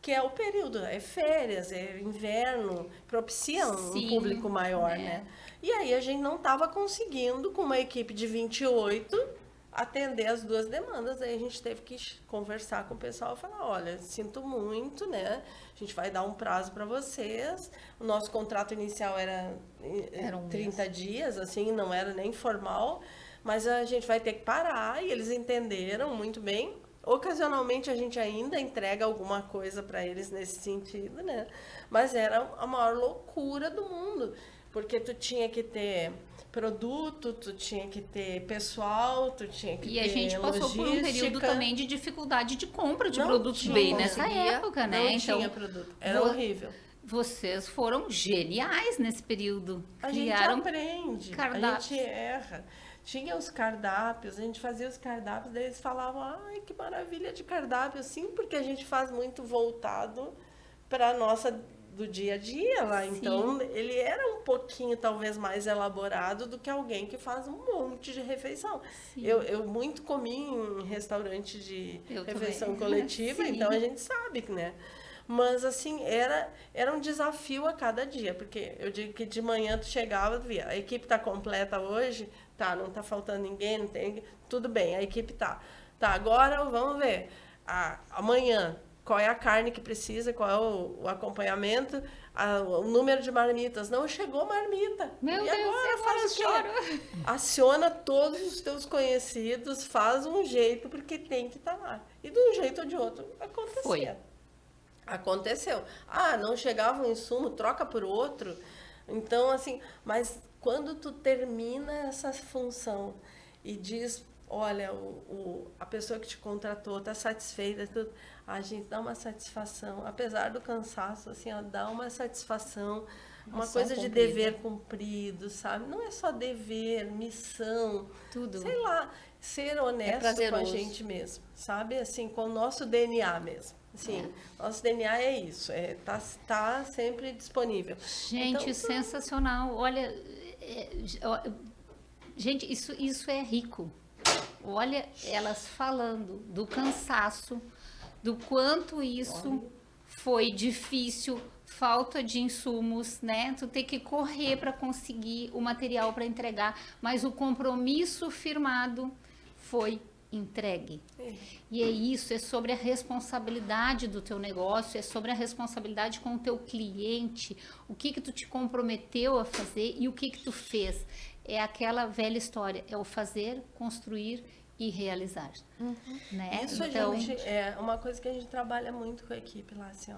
que é o período, é férias, é inverno, propicia um Sim, público maior, né? E aí a gente não estava conseguindo, com uma equipe de 28, atender as duas demandas. Aí a gente teve que conversar com o pessoal e falar, olha, sinto muito, né? A gente vai dar um prazo para vocês. O nosso contrato inicial era 30 dias, assim, não era nem formal, mas a gente vai ter que parar, e eles entenderam muito bem. Ocasionalmente a gente ainda entrega alguma coisa para eles nesse sentido, né? Mas era a maior loucura do mundo, porque tu tinha que ter produto, tu tinha que ter pessoal, tu tinha que ter a gente passou por um período logística. também de dificuldade de compra de Não produtos tinha, bem não nessa conseguia, época, né? Não Então, tinha produto, era horrível. vocês foram geniais nesse período. A gente Criaram aprende, cardápios. a gente erra. Tinha os cardápios, a gente fazia os cardápios, daí eles falavam, ai, que maravilha de cardápio, sim, porque a gente faz muito voltado para a nossa do dia a dia lá. Sim. Então, ele era um pouquinho, talvez, mais elaborado do que alguém que faz um monte de refeição. Eu muito comi em restaurante de Eu refeição também. coletiva, Sim. então a gente sabe, né? Mas, assim, era um desafio a cada dia, porque eu digo que de manhã tu chegava, tu via, a equipe tá completa hoje? Tá, não tá faltando ninguém, não tem... Tudo bem, a equipe tá. Tá, agora vamos ver. Amanhã, qual é a carne que precisa, qual é o acompanhamento, o número de marmitas. Não chegou marmita. Meu e Deus, agora faz o quê? choro. Aciona todos os teus conhecidos, faz um jeito, porque tem que estar lá. E de um jeito ou de outro, acontecia. Foi. Aconteceu. Não chegava um insumo, troca por outro. Então, assim, mas quando tu termina essa função e diz, olha, a pessoa que te contratou está satisfeita, a gente dá uma satisfação, apesar do cansaço, assim, dá uma satisfação, uma coisa de dever cumprido, sabe? Não é só dever, missão, tudo. Sei lá, ser honesto com a gente mesmo, sabe? Assim, com o nosso DNA mesmo. Sim, nosso DNA é isso, tá sempre disponível. Gente, então, sensacional. Olha, gente, isso é rico. Olha, elas falando do cansaço, do quanto isso foi difícil, falta de insumos, né? Tu tem que correr para conseguir o material para entregar, mas o compromisso firmado foi entregue. E é isso, é sobre a responsabilidade do teu negócio, é sobre a responsabilidade com o teu cliente, o que tu te comprometeu a fazer e o que tu fez. É aquela velha história, é o fazer, construir e realizar. Né? Isso, então, gente, é uma coisa que a gente trabalha muito com a equipe lá, assim, ó.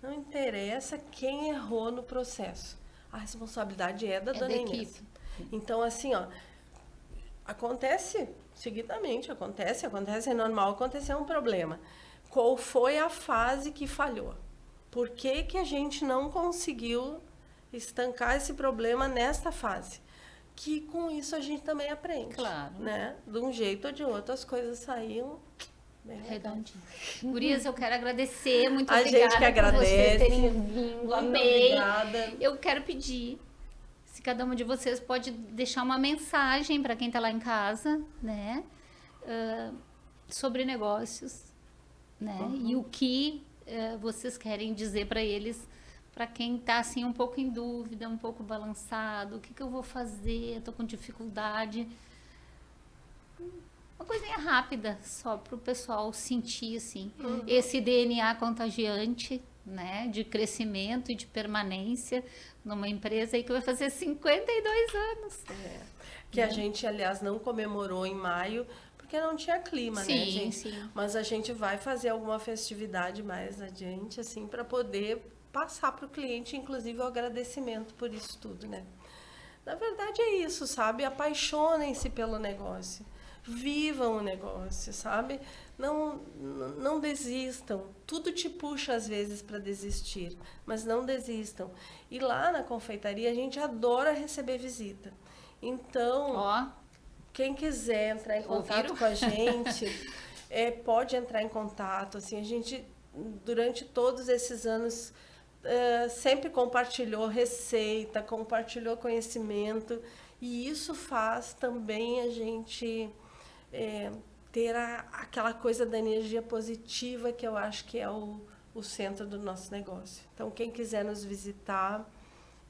Não interessa quem errou no processo. A responsabilidade é da dona Inês. Então, assim, ó, acontece seguidamente, acontece, é normal acontecer um problema. Qual foi a fase que falhou? Por que a gente não conseguiu estancar esse problema nesta fase? Que com isso a gente também aprende. Claro. Né? De um jeito ou de outro as coisas saíam redondinho. Gurias, eu quero agradecer, muito obrigada. A gente que agradece. Por vocês terem vindo, amei. Obrigada. Eu quero pedir, se cada uma de vocês pode deixar uma mensagem para quem está lá em casa, né, sobre negócios, né, e o que vocês querem dizer para eles, para quem está assim um pouco em dúvida, um pouco balançado, o que eu vou fazer, estou com dificuldade. Uma coisinha rápida, só para o pessoal sentir, assim, esse DNA contagiante, né, de crescimento e de permanência numa empresa aí que vai fazer 52 anos. Que a gente, aliás, não comemorou em maio, porque não tinha clima, sim, né, gente? Sim. Mas a gente vai fazer alguma festividade mais adiante, assim, para poder passar para o cliente, inclusive, o agradecimento por isso tudo, né? Na verdade é isso, sabe? Apaixonem-se pelo negócio. Vivam o negócio, sabe? Não desistam. Tudo te puxa às vezes para desistir, mas não desistam. E lá na confeitaria a gente adora receber visita. Então, quem quiser entrar em contato com a gente, pode entrar em contato. Assim, a gente, durante todos esses anos, sempre compartilhou receita, compartilhou conhecimento. E isso faz também a gente ter aquela coisa da energia positiva, que eu acho que é o centro do nosso negócio. Então, quem quiser nos visitar,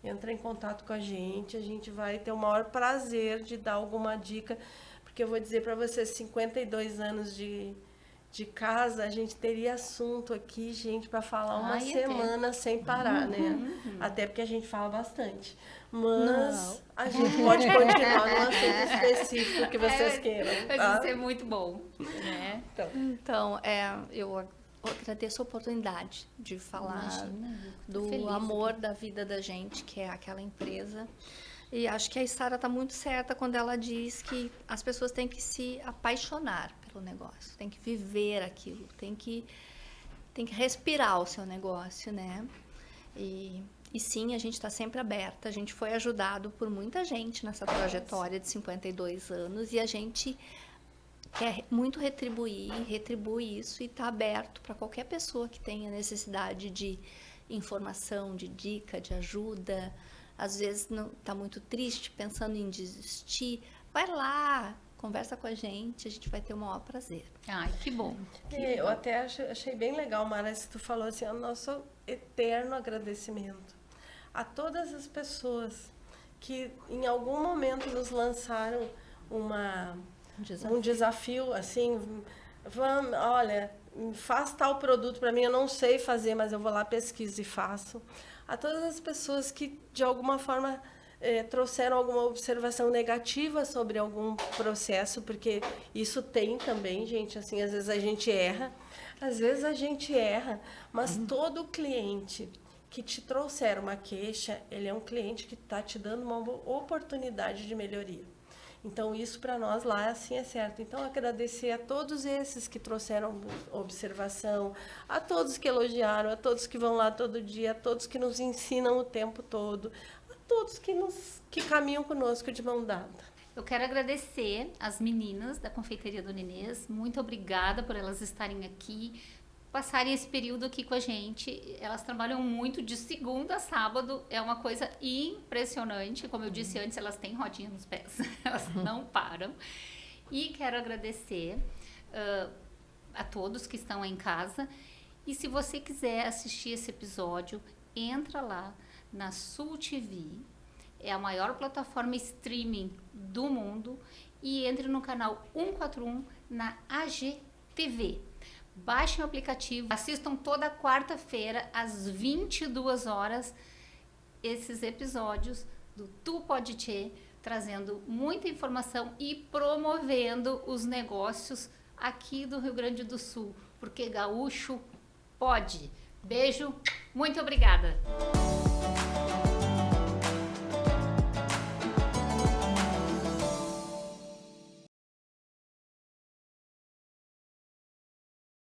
entra em contato com a gente vai ter o maior prazer de dar alguma dica, porque eu vou dizer para vocês, 52 anos de casa, a gente teria assunto aqui, gente, para falar uma semana sem parar, né? Até porque a gente fala bastante. Mas a gente pode continuar num assunto específico que vocês queiram. Vai ser muito bom. Né? Então, eu agradeço a oportunidade de falar do amor da vida da gente, que é aquela empresa. E acho que a Sara está muito certa quando ela diz que as pessoas têm que se apaixonar pelo negócio, tem que viver aquilo, tem que respirar o seu negócio, né? E sim, a gente está sempre aberta, a gente foi ajudado por muita gente nessa trajetória de 52 anos e a gente quer muito retribui isso e está aberto para qualquer pessoa que tenha necessidade de informação, de dica, de ajuda. Às vezes não está muito triste, pensando em desistir, vai lá, conversa com a gente vai ter o maior prazer. Ai, que bom. Eu até achei bem legal, Mara, se tu falou assim, o nosso eterno agradecimento a todas as pessoas que em algum momento nos lançaram um desafio, assim, olha, faz tal produto para mim, eu não sei fazer, mas eu vou lá, pesquiso e faço. A todas as pessoas que, de alguma forma, trouxeram alguma observação negativa sobre algum processo, porque isso tem também, gente, assim, às vezes a gente erra, mas todo cliente que te trouxer uma queixa, ele é um cliente que está te dando uma oportunidade de melhoria. Então, isso para nós lá, assim, é certo. Então, agradecer a todos esses que trouxeram observação, a todos que elogiaram, a todos que vão lá todo dia, a todos que nos ensinam o tempo todo, a todos que caminham conosco de mão dada. Eu quero agradecer as meninas da Confeitaria Dona Inês. Muito obrigada por elas estarem aqui, passarem esse período aqui com a gente. Elas trabalham muito de segunda a sábado, é uma coisa impressionante. Como eu disse antes, elas têm rodinha nos pés, elas não param. E quero agradecer a todos que estão aí em casa. E se você quiser assistir esse episódio, entra lá na Sul TV, é a maior plataforma streaming do mundo, e entre no canal 141 na AGTV. Baixem o aplicativo, assistam toda quarta-feira às 22 horas esses episódios do Tu Pode Tchê, trazendo muita informação e promovendo os negócios aqui do Rio Grande do Sul, porque gaúcho pode. Beijo, muito obrigada!